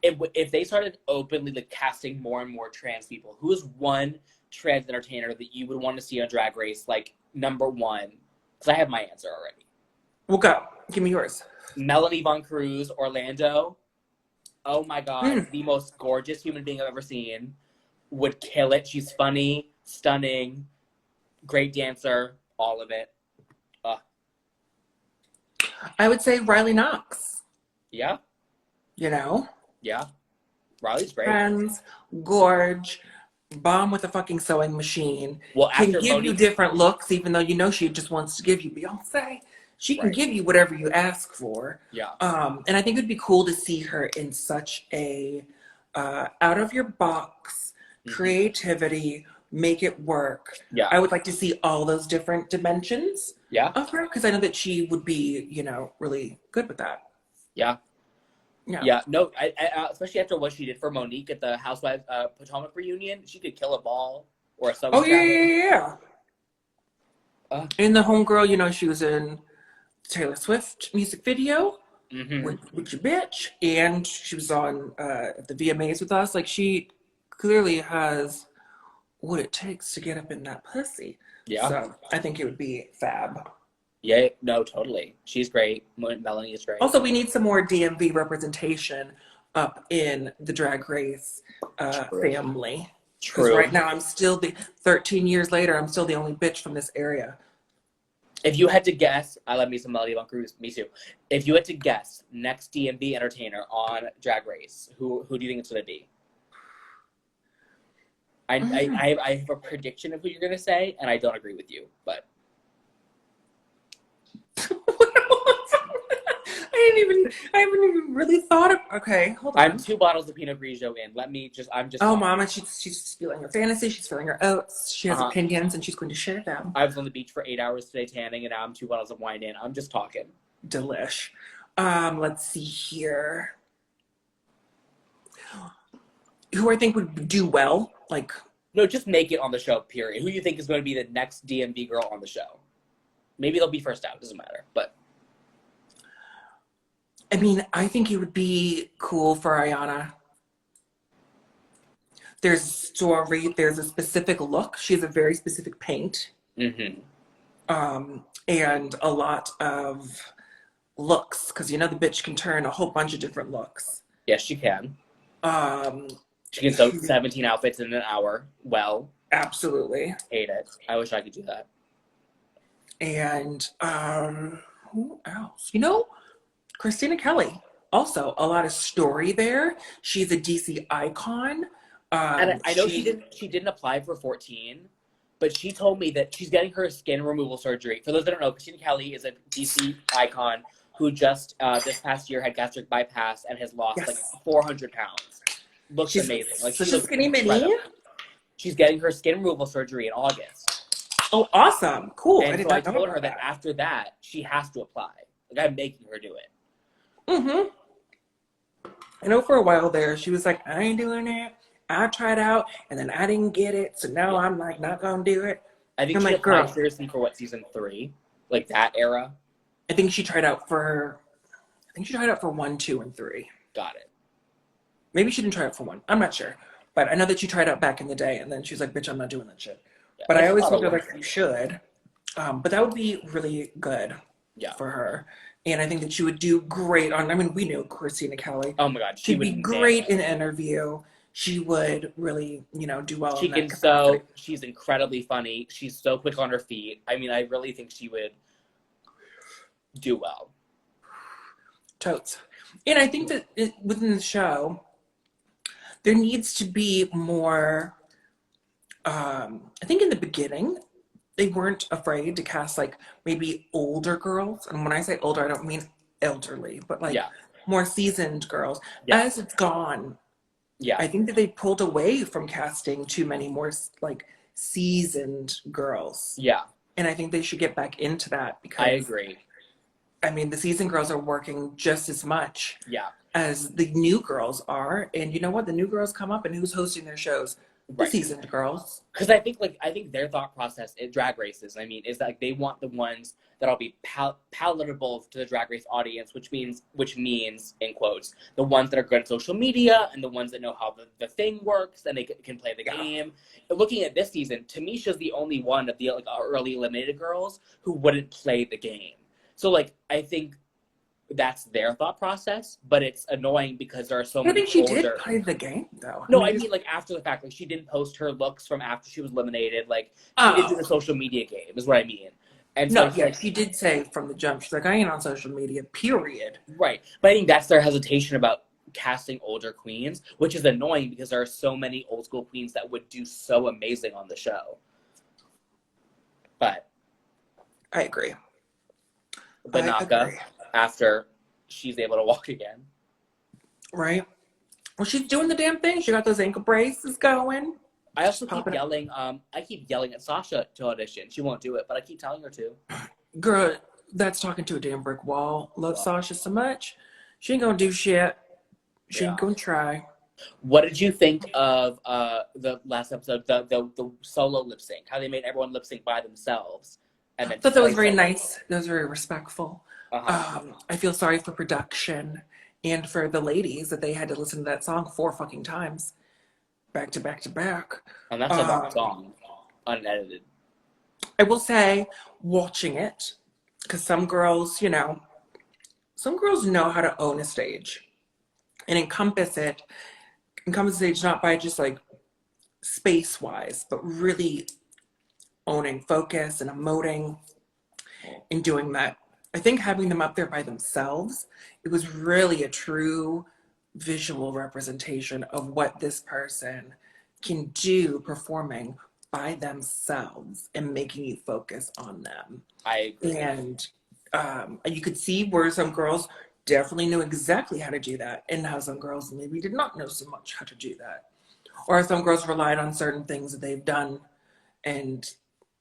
they started openly like casting more and more trans people, who is one trans entertainer that you would want to see on Drag Race, like number one? Because I have my answer already.
We'll go. Give me yours.
Melanie Von Cruz, Orlando. Oh my god, the most gorgeous human being I've ever seen. Would kill it. She's funny, stunning, great dancer, all of it.
I would say Riley Knox.
Yeah,
Yeah.
Riley's great.
Friends, gorge, bomb with a fucking sewing machine.
Well,
Can
after
give you
Monique,
different looks, even though she just wants to give you Beyonce. She can
Right.
give you whatever you ask for.
Yeah.
And I think it'd be cool to see her in such a out of your box creativity, make it work.
Yeah.
I would like to see all those different dimensions
Yeah.
of her because I know that she would be, really good with that.
Yeah.
Yeah.
Yeah. No, I especially after what she did for Monique at the Housewives Potomac reunion, she could kill a ball or a sewing
Oh yeah,
challenge.
yeah. In the homegirl, she was in Taylor Swift music video with your bitch, and she was on the VMAs with us. Like she clearly has what it takes to get up in that pussy.
Yeah.
So I think it would be fab.
Yeah. No, totally. She's great. Melanie is great.
Also, we need some more DMV representation up in the Drag Race family. Because
True.
right now, I'm still 13 years later, I'm still the only bitch from this area.
If you had to guess, I love me some Melody Von Cruz. Me too. If you had to guess next DMV entertainer on Drag Race, who do you think it's going to be? I have a prediction of who you're going to say, and I don't agree with you, but
I haven't even really thought of. Okay, hold on.
I'm 2 bottles of Pinot Grigio in. I'm just.
Oh,
talking.
Mama, she's feeling her fantasy. She's feeling her oats. She has opinions, and she's going to share them.
I was on the beach for 8 hours today tanning, and now I'm 2 bottles of wine in. I'm just talking.
Delish. Let's see here. Who I think would do well, like.
No, just make it on the show, period. Who you think is going to be the next DMV girl on the show? Maybe they'll be first out, doesn't matter. But
I mean, I think it would be cool for Ayanna. There's a story, there's a specific look. She has a very specific paint.
Mm-hmm.
And a lot of looks, because you know the bitch can turn a whole bunch of different looks.
Yes, she can. She can sew 17 outfits in an hour. Well.
Absolutely.
Hate it. I wish I could do that.
And who else? You know, Christina Kelly. Also, a lot of story there. She's a DC icon.
And I know she didn't apply for 14, but she told me that she's getting her skin removal surgery. For those that don't know, Christina Kelly is a DC icon who just this past year had gastric bypass and has lost like 400 pounds. Looks amazing. Like
she's skinny mini.
Incredible. She's getting her skin removal surgery in August.
Oh, awesome! Cool.
And so I told her that after that she has to apply. Like I'm making her do it.
Mm-hmm. I know for a while there she was like, I ain't doing it. I tried out and then I didn't get it, so now I'm like not gonna do it.
I think she applied seriously for season 3, like that era.
I think she tried out for 1, 2, and 3.
Got it.
Maybe she didn't try out for 1. I'm not sure. But I know that she tried out back in the day, and then she was like, bitch, I'm not doing that shit. Yeah, but I always felt like you should. But that would be really good for her. And I think that she would do great on, I mean, we knew Christina Kelly.
Oh my God.
She'd be great in an interview. She would really, do well.
She can sew. She's incredibly funny. She's so quick on her feet. I mean, I really think she would do well.
Totes. And I think that within the show, there needs to be more, I think in the beginning, they weren't afraid to cast like maybe older girls. And when I say older, I don't mean elderly, but like more seasoned girls. Yeah. As it's gone, I think that they pulled away from casting too many more like seasoned girls. Yeah. And I think they should get back into that because I
agree.
I mean, the seasoned girls are working just as much as the new girls are. And you know what? The new girls come up and who's hosting their shows? The seasoned girls.
Because I think their thought process in Drag Races, I mean, is that like, they want the ones that'll be palatable to the Drag Race audience, which means, in quotes, the ones that are good at social media and the ones that know how the thing works and they can play the game. Looking at this season, Tamisha's the only one of the like early eliminated girls who wouldn't play the game. So like, I think that's their thought process, but it's annoying because there are so many.
I think she did play the game, though.
No, I mean like after the fact, like she didn't post her looks from after she was eliminated. Like she did do the social media game, is what I mean. And so
she did say from the jump, she's like, I ain't on social media, period.
Right, but I think that's their hesitation about casting older queens, which is annoying because there are so many old school queens that would do so amazing on the show. But
I agree.
Banaka after she's able to walk again.
Right. Well, she's doing the damn thing. She got those ankle braces going.
I also keep yelling. I keep yelling at Sasha to audition. She won't do it, but I keep telling her to.
Girl, that's talking to a damn brick wall. Love Sasha so much. She ain't gonna do shit. She ain't gonna try.
What did you think of the last episode, the solo lip sync? How they made everyone lip sync by themselves. And then
I thought that was very nice. That was very respectful. I feel sorry for production and for the ladies that they had to listen to that song 4 fucking times. Back to back to back.
And that's a long song. Unedited.
I will say, watching it, because some girls know how to own a stage and encompass the stage not by just like space-wise, but really owning focus and emoting and doing that. I think having them up there by themselves, it was really a true visual representation of what this person can do performing by themselves and making you focus on them.
I agree.
And You could see where some girls definitely knew exactly how to do that, and how some girls maybe did not know so much how to do that. Or some girls relied on certain things that they've done. And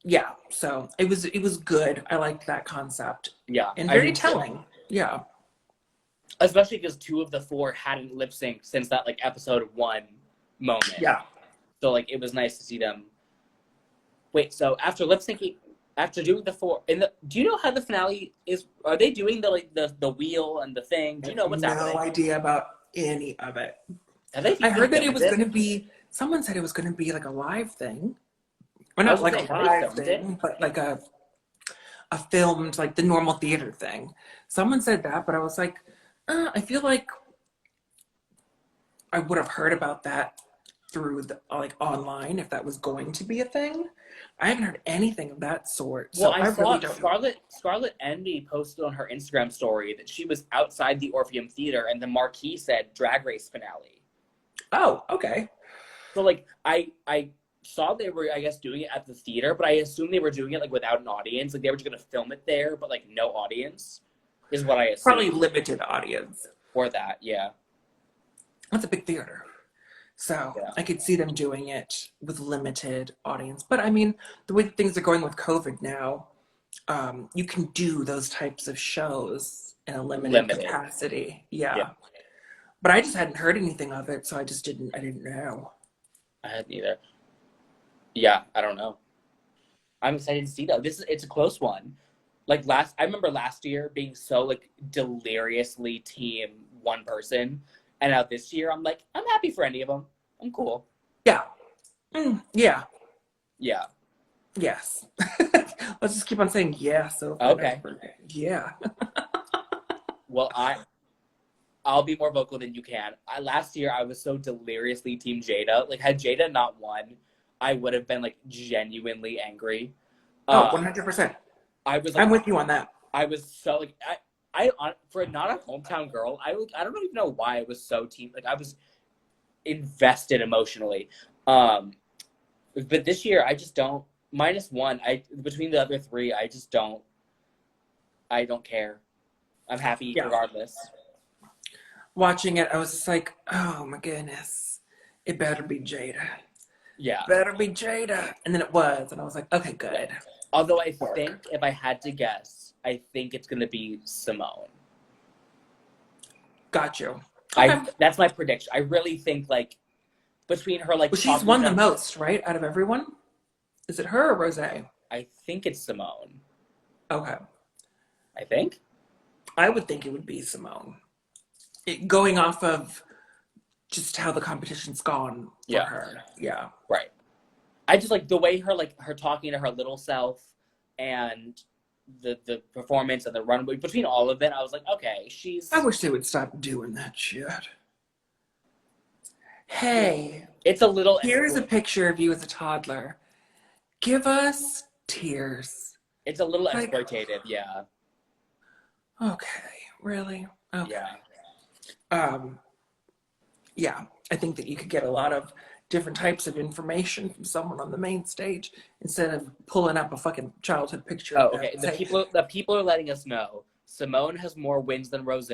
yeah, so it was good. I liked that concept.
Yeah,
And
I
very
do too.
telling. Yeah.
Especially because 2 of the 4 hadn't lip synced since that like episode 1 moment.
Yeah.
So like it was nice to see them. Wait, so after lip syncing, after doing the 4, do you know how the finale is? Are they doing the like the wheel and the thing? Do you know what's
No
happening?
idea about any of it.
Have they?
I heard that it
filmed
was going to be, someone said it was going to be like a live thing. Or
I was
not
gonna
like
say,
a
have they
live
filmed it?
thing, but like a filmed, like the normal theater thing. Someone said that, but I was like, I feel like I would have heard about that through the like online if that was going to be a thing. I haven't heard anything of that sort,
Well,
so
I
I really
saw
don't know.
Scarlett Envy posted on her Instagram story that she was outside the Orpheum Theater and the marquee said Drag Race finale.
Oh, okay.
So like I saw they were I guess doing it at the theater, but I assume they were doing it like without an audience. Like they were just gonna film it there, but like no audience is what I assume.
Probably limited audience.
For that, yeah.
That's a big theater. So
Yeah.
I could see them doing it with limited audience. But I mean, the way things are going with COVID now, you can do those types of shows in a limited capacity.
Yeah.
Yeah. But I just hadn't heard anything of it, so I didn't know.
I hadn't either. Yeah, I don't know. I'm excited to see though. It's a close one. Like I remember last year being so like deliriously team one person, and now this year I'm like I'm happy for any of them. I'm cool.
Yeah. Yeah.
Yeah.
Yes. Let's just keep on saying yeah. So
Okay.
Yeah.
Well, I'll be more vocal than you can. Last year I was so deliriously team Jada. Like had Jada not won, I would have been like genuinely angry.
100%.
I was like,
I'm with you on that.
I was so like I for not a hometown girl, I don't even know why I was so team like I was invested emotionally. But this year I just don't -1. Between the other 3, I don't care. I'm happy regardless.
Watching it, I was just like, oh my goodness, it better be Jada.
Yeah.
Better be Jada. And then it was, and I was like, okay, good.
Although I think if I had to guess, I think it's gonna be Simone.
Got you. Okay.
That's my prediction. I really think like between her like
well, she's won the most, right? Out of everyone? Is it her or Rose?
I think it's Simone.
Okay.
I think.
I would think it would be Simone. Going off of just how the competition's gone for her. Yeah.
Right. I just like the way her talking to her little self and the performance and the runway between all of it. I was like, okay,
I wish they would stop doing that shit. Hey,
it's a little.
Here's a picture of you as a toddler. Give us tears.
It's a little exploitative, yeah.
Okay, really? Okay.
Yeah.
Yeah, I think that you could get a lot of different types of information from someone on the main stage instead of pulling up a fucking childhood picture.
Oh, okay. The people are letting us know Simone has more wins than Rose,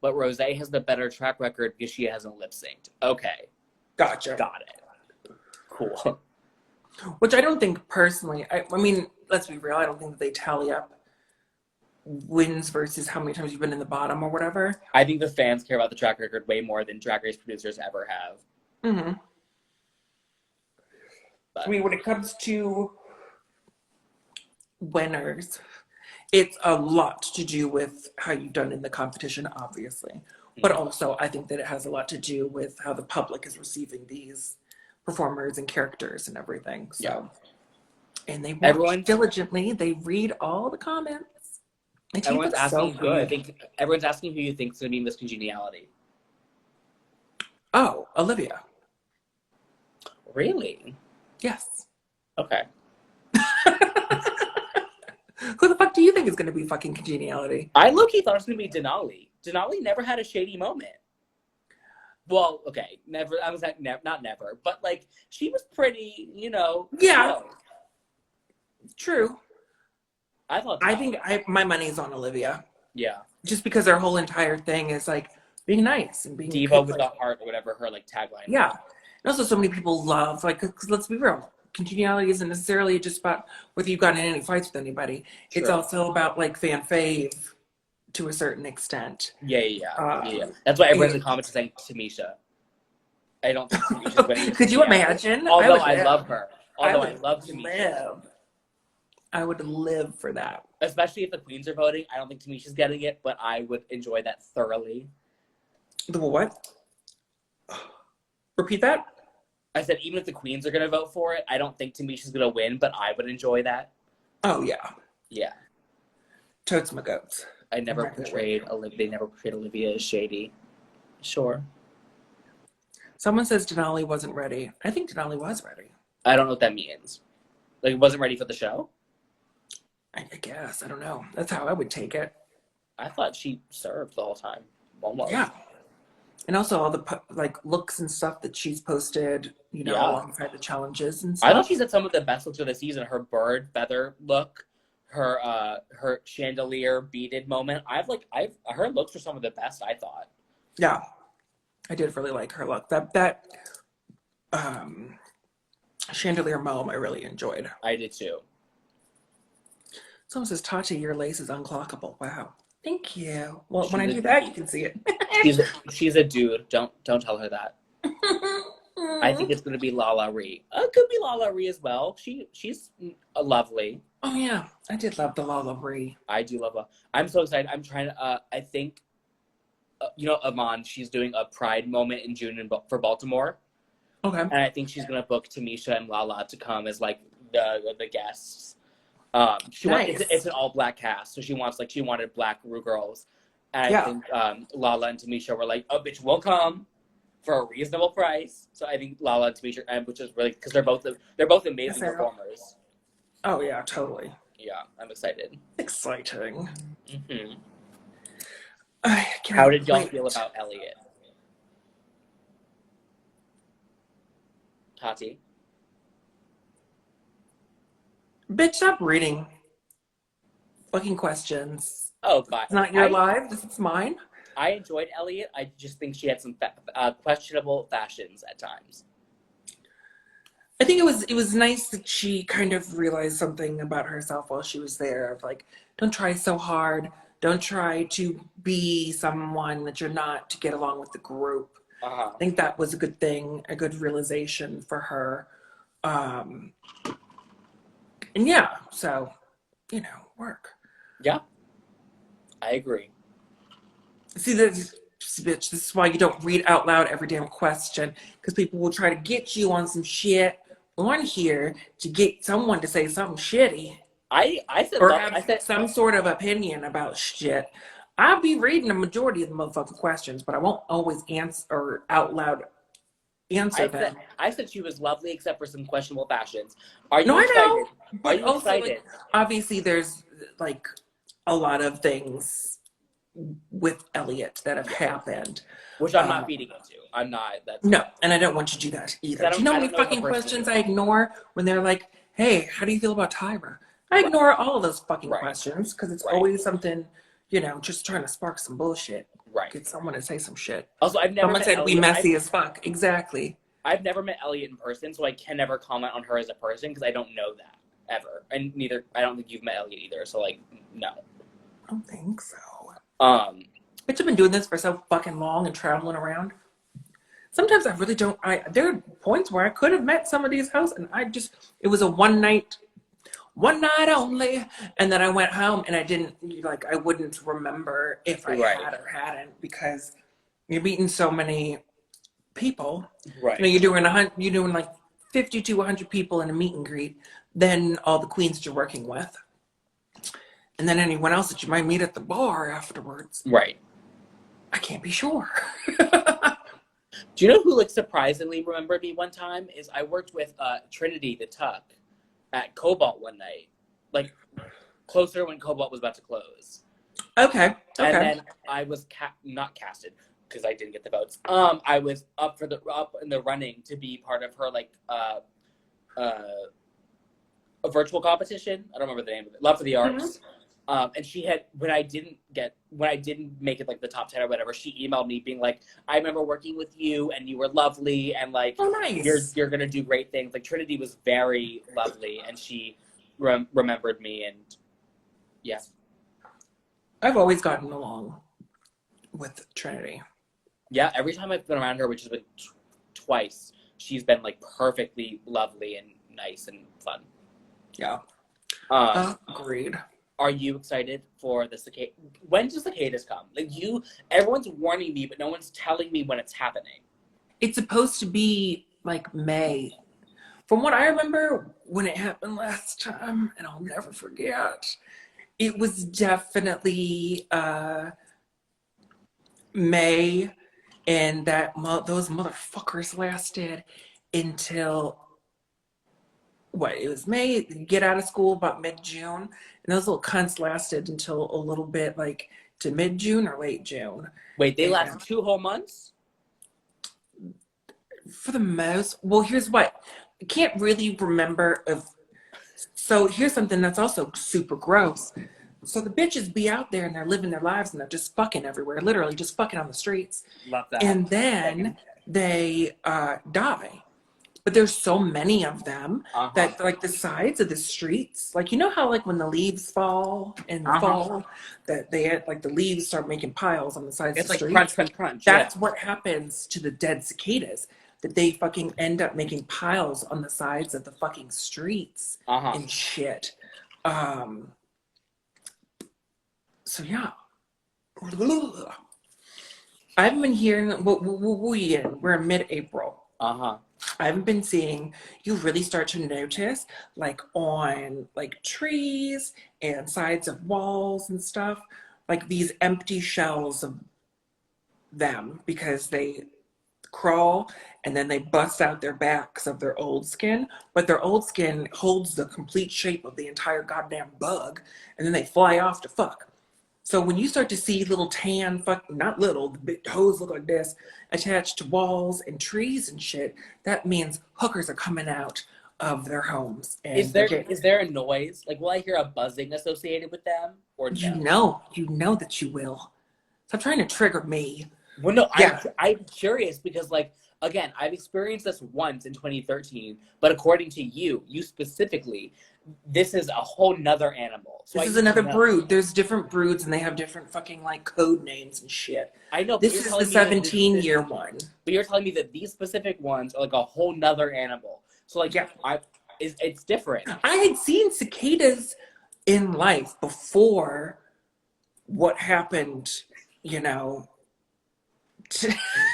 but Rose has the better track record because she hasn't lip synced. Okay.
Gotcha.
Got it. Cool.
Which I don't think personally, I mean, let's be real, I don't think that they tally up wins versus how many times you've been in the bottom or whatever.
I think the fans care about the track record way more than Drag Race producers ever have.
Mm-hmm. But, I mean, when it comes to winners, it's a lot to do with how you've done in the competition, obviously. Mm-hmm. But also, I think that it has a lot to do with how the public is receiving these performers and characters and everything. So, yeah. And they watch diligently. They read all the comments.
Everyone's asking who you think is going to be Miss Congeniality.
Oh, Olivia.
Really?
Yes.
Okay.
Who the fuck do you think is going to be fucking Congeniality?
I low-key thought it was going to be Denali. Denali never had a shady moment. Well, okay, never. I was like, not never, but like she was pretty,
Yeah. True.
I thought
I think my money's on Olivia.
Yeah.
Just because their whole entire thing is like being nice and being
Diva with
like,
the heart or whatever her like tagline.
Yeah. And also so many people love, like, 'cause let's be real, congeniality isn't necessarily just about whether you've gotten in any fights with anybody.
True.
It's also about like fan fave to a certain extent.
Yeah. That's why everyone's in the comments saying Tamisha. I don't think Tamisha's winning.
Could you imagine?
Although I love her. Although I love Tamisha.
I would live for that.
Especially if the queens are voting. I don't think Tamisha's getting it, but I would enjoy that thoroughly.
The what? Repeat that?
I said even if the queens are going to vote for it, I don't think Tamisha's going to win, but I would enjoy that.
Oh, yeah.
Yeah.
Totes my goats.
They never portrayed Olivia as shady. Sure.
Someone says Denali wasn't ready. I think Denali was ready.
I don't know what that means. Like, wasn't ready for the show?
I guess. I don't know. That's how I would take it.
I thought she served the whole time. Almost.
Yeah. And also all the like looks and stuff that she's posted, you know, alongside the challenges and stuff.
I thought she's had some of the best looks of the season. Her bird feather look, her chandelier beaded moment. Her looks were some of the best, I thought.
Yeah. I did really like her look. That chandelier mome I really enjoyed.
I did too.
Someone says, Tati, your lace is unclockable. Wow. Thank you. Well, when I do that, you can see it.
she's a dude. Don't tell her that. I think it's going to be Lala Ree. It could be Lala Ree as well. She's lovely.
Oh, yeah. I did love the Lala Ree.
I do love her. I'm so excited. I'm trying to, I think, Iman, she's doing a Pride moment in June for Baltimore.
Okay.
And I think she's going to book Tamisha and Lala to come as, like, the guests.
Nice.
It's an all-black cast, so she wanted black Ru girls. And I think Lala and Tamisha were like, oh, bitch, we'll come for a reasonable price. So I think Lala and Tamisha, which is really, because they're both amazing performers.
Oh, yeah, totally.
Yeah, I'm excited.
Exciting.
Mm-hmm.
How
did y'all feel about Elliot? Tati?
Bitch, stop reading fucking questions.
Oh, God.
It's not your live. This is mine.
I enjoyed Elliot. I just think she had some questionable fashions at times.
I think it was nice that she kind of realized something about herself while she was there. Of like, don't try so hard. Don't try to be someone that you're not to get along with the group. I think that was a good thing, a good realization for her. And yeah, so, work.
Yeah, I agree.
See, bitch, this is why you don't read out loud every damn question, because people will try to get you on some shit on here to get someone to say something shitty.
I said
some sort of opinion about shit. I'll be reading the majority of the motherfucking questions, but I won't always answer or out loud answer them.
I said she was lovely, except for some questionable fashions. Are you excited?
I know.
Are you excited?
Like, obviously, there's like a lot of things with Elliot that have happened,
which I'm not feeding into. I'm not.
No, and I don't want you to do that either. Do you know how many fucking questions I ignore when they're like, "Hey, how do you feel about Tyra?" I ignore all of those fucking questions because it's always something, just trying to spark some bullshit.
Right.
Get someone to say some shit.
Also, I've never
met Elliot. We messy as fuck. Exactly.
I've never met Elliot in person, so I can never comment on her as a person because I don't know that ever. And I don't think you've met Elliot either. So no.
I don't think so. Bitch, I've been doing this for so fucking long and traveling around. Sometimes I really don't. There are points where I could have met some of these hosts, and it was a one night only, and then I went home and I didn't I wouldn't remember if I had or hadn't, because you're meeting so many people.
Right.
You're doing like 50 to 100 people in a meet and greet, then all the queens that you're working with, and then anyone else that you might meet at the bar afterwards.
Right.
I can't be sure.
Do you know who surprisingly remembered me one time? Is I worked with Trinity the Tuck at Cobalt one night, closer when Cobalt was about to close.
Okay.
And then I was not casted because I didn't get the votes. I was up in the running to be part of her a virtual competition. I don't remember the name of it. Love for the
Mm-hmm.
Arts. And she had, when I didn't make it like the top 10 or whatever, she emailed me being like, I remember working with you and you were lovely and like,
Oh, nice.
you're going to do great things. Like Trinity was very lovely and she remembered me and yeah.
I've always gotten along with Trinity.
Yeah, every time I've been around her, which has been twice, she's been like perfectly lovely and nice and fun.
Yeah. Agreed.
Are you excited for the cicada? When does cicadas come? Like everyone's warning me, but no one's telling me when it's happening.
It's supposed to be like May. From what I remember when it happened last time, and I'll never forget, it was definitely May, and those motherfuckers lasted until what? It was May. Get out of school about mid-June, and those little cunts lasted until a little bit like to mid-June or late June.
Wait, they last 2 whole months?
For the most, well, here's what I can't really remember so here's something that's also super gross. So the bitches be out there and they're living their lives and they're just fucking everywhere, literally just fucking on the streets.
Love that.
And then they die. But there's so many of them that like the sides of the streets, like, you know how like when the leaves fall in the fall, that they had like the leaves start making piles on the sides of the street.
It's like crunch, crunch.
That's what happens to the dead cicadas. That they fucking end up making piles on the sides of the fucking streets and shit. So yeah. I haven't been hearing, we're in mid-April. I haven't been seeing, you really start to notice like on like trees and sides of walls and stuff, like these empty shells of them because they crawl and then they bust out their backs of their old skin, but their old skin holds the complete shape of the entire goddamn bug, and then they fly off to fuck. So when you start to see little tan not little, the big toes look like this, attached to walls and trees and shit, that means hookers are coming out of their homes. And
is there a noise? Like, will I hear a buzzing associated with them? Or no?
You know that you will. Stop trying to trigger me.
Well, no, yeah. I'm curious because, like, again, I've experienced this once in 2013, but according to you specifically, this is a whole nother animal. So
this is another brood. There's different broods and they have different fucking like code names and shit.
I know.
This is the 17-year one.
But you're telling me that these specific ones are like a whole nother animal. So like, it's different.
I had seen cicadas in life before what happened, you know.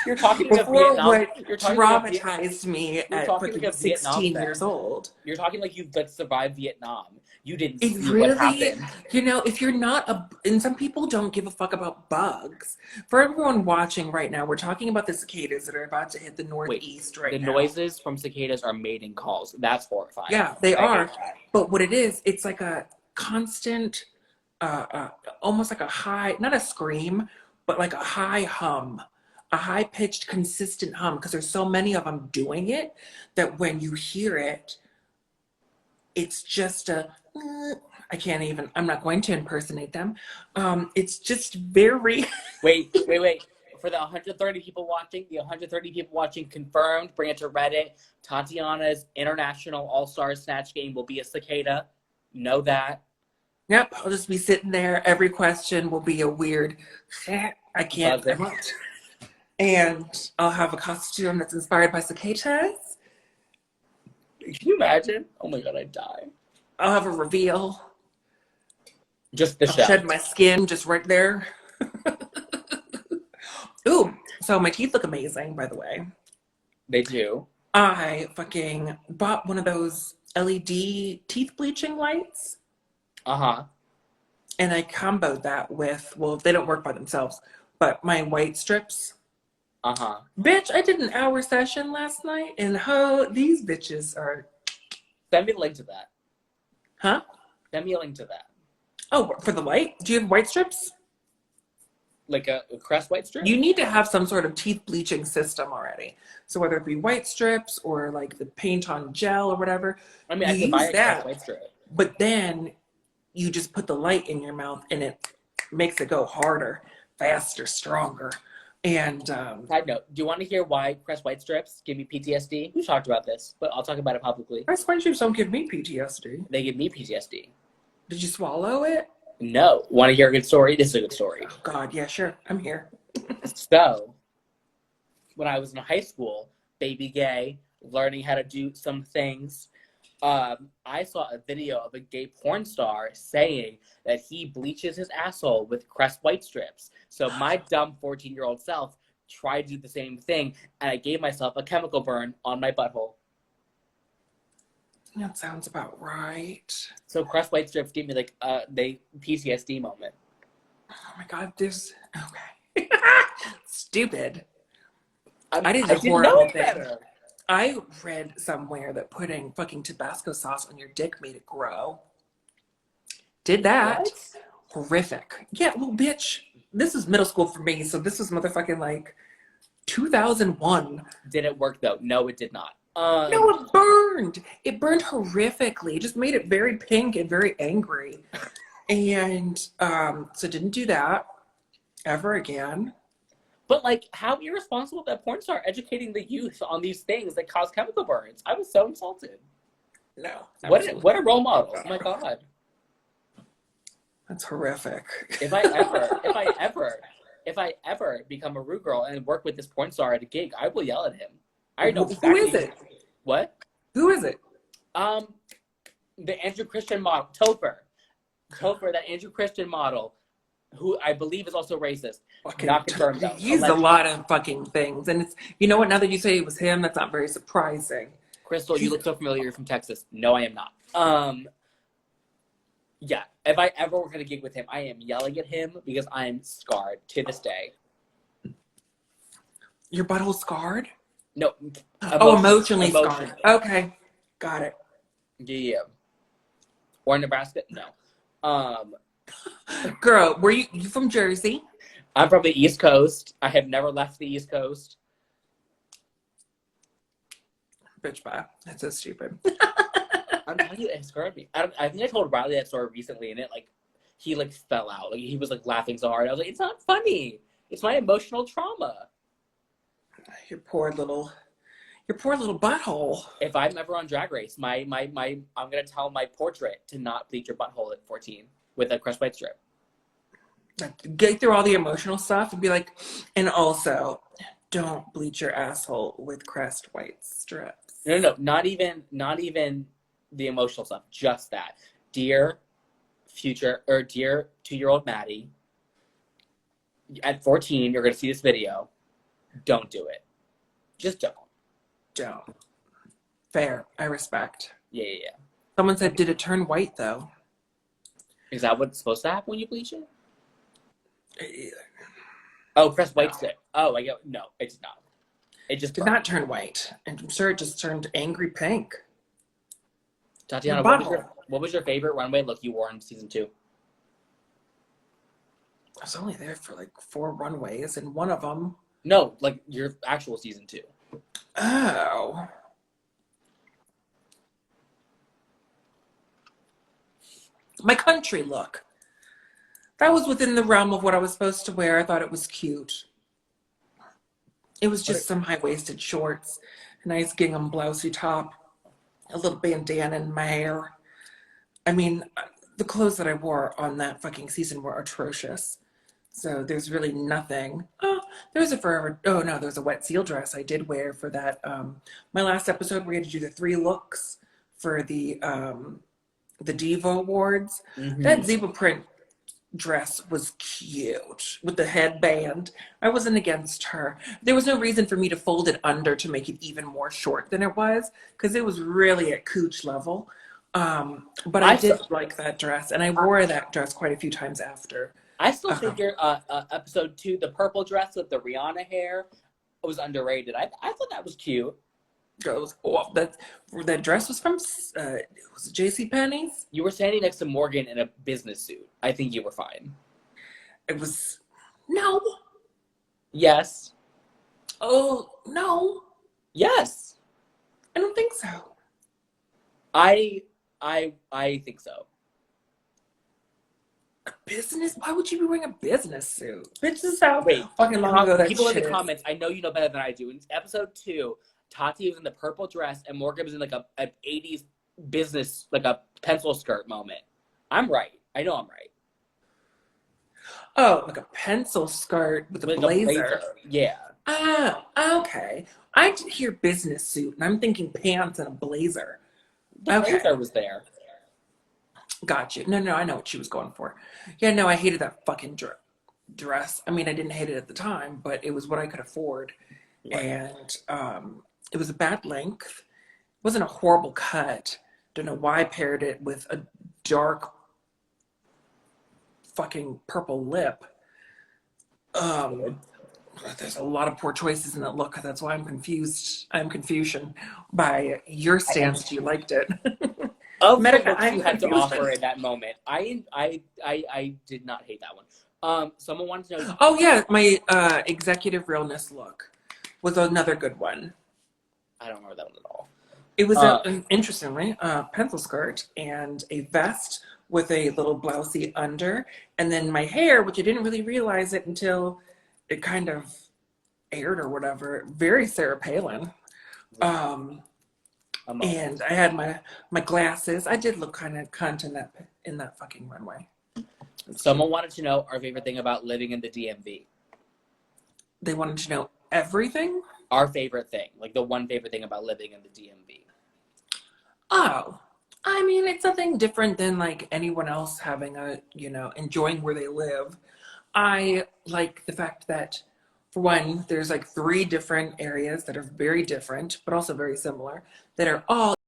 You're talking
before what traumatized me at fucking 16 years old.
You're talking like you've like survived Vietnam. You didn't see
really,
what happened.
You know, if you're not and some people don't give a fuck about bugs. For everyone watching right now, we're talking about the cicadas that are about to hit the northeast right now.
The noises from cicadas are mating calls. That's horrifying.
Yeah, they are. But what it is, it's like a constant, almost like a high, not a scream, but like a high hum. A high-pitched, consistent hum, because there's so many of them doing it that when you hear it, it's just I can't even, I'm not going to impersonate them. It's just very...
Wait. For the 130 people watching, confirmed, bring it to Reddit. Tatianna's International All-Star Snatch Game will be a cicada. Know that.
Yep, I'll just be sitting there. Every question will be a weird, I can't. And I'll have a costume that's inspired by cicadas.
Can you imagine? Oh my god, I'd die.
I'll have a reveal.
Just the
I'll
shell.
shed my skin just right there. Ooh, so my teeth look amazing, by the way.
They do.
I fucking bought one of those LED teeth bleaching lights. And I comboed that with, well, they don't work by themselves, but my white strips. Bitch, I did an hour session last night, and these bitches are...
Send me a link to that.
Huh?
Send me a link to that.
Oh, for the light? Do you have white strips?
Like a Crest white strip?
You need to have some sort of teeth bleaching system already. So whether it be white strips or like the paint on gel or whatever,
I mean,
you
I could buy
use
a Crest
that.
white strip.
But then you just put the light in your mouth and it makes it go harder, faster, stronger. And
Side note, do you want to hear why Crest white strips give me PTSD? We've talked about this, but I'll talk about it publicly.
Crest white strips don't give me PTSD.
They give me PTSD.
Did you swallow it?
No. Want to hear a good story? This is a good story.
Oh God, yeah, sure. I'm here.
So, when I was in high school, baby gay, learning how to do some things, I saw a video of a gay porn star saying that he bleaches his asshole with Crest white strips. So my dumb 14-year-old self tried to do the same thing, and I gave myself a chemical burn on my butthole.
That sounds about right.
So Crest white strips gave me like they PTSD moment.
Oh my God, this okay. Stupid.
I
did
didn't
horrible
know
thing.
better.
I read somewhere that putting fucking Tabasco sauce on your dick made it grow. Did that.
What?
Horrific. Yeah, well, bitch, this is middle school for me, so this was motherfucking like 2001.
Did it work though? No, it did not.
No, it burned. It burned horrifically. It just made it very pink and very angry. And so didn't do that ever again.
But like, how irresponsible that porn star educating the youth on these things that cause chemical burns. I was so insulted.
No.
What a role model. Oh my God.
That's horrific.
If I ever become a Ru girl and work with this porn star at a gig, I will yell at him. I know exactly.
Who is it?
What?
Who is it?
The Andrew Christian model, Topher, that Andrew Christian model, who I believe is also racist. Not confirmed though.
He's a lot of fucking things, and it's, you know what? Now that you say it was him, that's not very surprising.
Crystal, you look so familiar. You're from Texas. No, I am not. Yeah, if I ever work at a gig with him, I am yelling at him because I am scarred to this day.
Your butthole scarred?
No.
Emotionally scarred. Okay, got it.
Yeah. Or Nebraska? No.
Girl, were you from Jersey?
I'm from the East Coast. I have never left the East Coast.
Bitch, bye. That's so stupid.
I'm telling you, it scared me. I think I told Riley that story recently, and he fell out. Like he was like laughing so hard. I was like, it's not funny. It's my emotional trauma.
Your poor little butthole.
If I'm ever on Drag Race, I'm gonna tell my portrait to not bleach your butthole at 14 with a Crest white strip.
Get through all the emotional stuff and be like, and also, don't bleach your asshole with Crest white strips.
No, not even the emotional stuff. Just that, dear 2-year-old Maddie. At 14, you're gonna see this video. Don't do it. Just don't.
Don't. Fair. I respect.
Yeah.
Someone said, did it turn white though?
Is that what's supposed to happen when you bleach it? Oh, Crest white strip. Oh, I get. No, it did not. It just
did not turn white. And I'm sure it just turned angry pink.
Tatianna, what was your favorite runway look you wore in season 2?
I was only there for like 4 runways, and one of them.
No, like your actual season 2.
Oh. My country look. That was within the realm of what I was supposed to wear. I thought it was cute. It was just some high-waisted shorts, a nice gingham blousey top, a little bandana in my hair. I mean, the clothes that I wore on that fucking season were atrocious. So there's really nothing. Oh, there's a wet seal dress I did wear for that. My last episode, we had to do the 3 looks for the Diva Awards. Mm-hmm. That zebra print dress was cute with the headband. I wasn't against her. There was no reason for me to fold it under to make it even more short than it was, because it was really at cooch level. But I did like that dress, and I wore that dress quite a few times after.
I still think your episode 2, the purple dress with the Rihanna hair, was underrated. I thought that was cute.
That dress was from was it JCPenney's?
You were standing next to Morgan in a business suit. I think you were fine.
It was No.
Yes.
Oh, no.
Yes.
I don't think so.
I think so.
A business? Why would you be wearing a business suit? Bitch, this is how
Wait,
fucking long ago that
people in
shit
the
is.
comments, I know you know better than I do. In episode 2, Tati was in the purple dress and Morgan was in like a 80s business, like a pencil skirt moment. I'm right. I know I'm right.
Oh, like a pencil skirt with a
Like
blazer.
Yeah.
Ah, okay. I hear business suit, and I'm thinking pants and a blazer.
The
Okay,
blazer was there.
got you. No, I know what she was going for. Yeah, no, I hated that fucking dress. I mean, I didn't hate it at the time, but it was what I could afford.
Right.
And it was a bad length. It wasn't a horrible cut. Don't know why I paired it with a dark fucking purple lip. There's a lot of poor choices in that look. That's why I'm confused. I'm confusion by your stance. You liked it.
Of the
Medica,
looks
I'm
you had to
confused.
offer in that moment, I did not hate that one. Someone wanted to know.
Oh yeah, my executive realness look was another good one.
I don't remember that one at all.
It was interestingly a pencil skirt and a vest with a little blousey under, and then my hair, which I didn't really realize it until it kind of aired or whatever. Very Sarah Palin. And I had my glasses. I did look kind of cunt in that fucking runway.
Someone wanted to know our favorite thing about living in the DMV.
They wanted to know everything.
Our favorite thing, like the one favorite thing about living in the DMV.
Oh, I mean, it's nothing different than like anyone else having enjoying where they live. I like the fact that, for one, there's like 3 different areas that are very different, but also very similar, that are all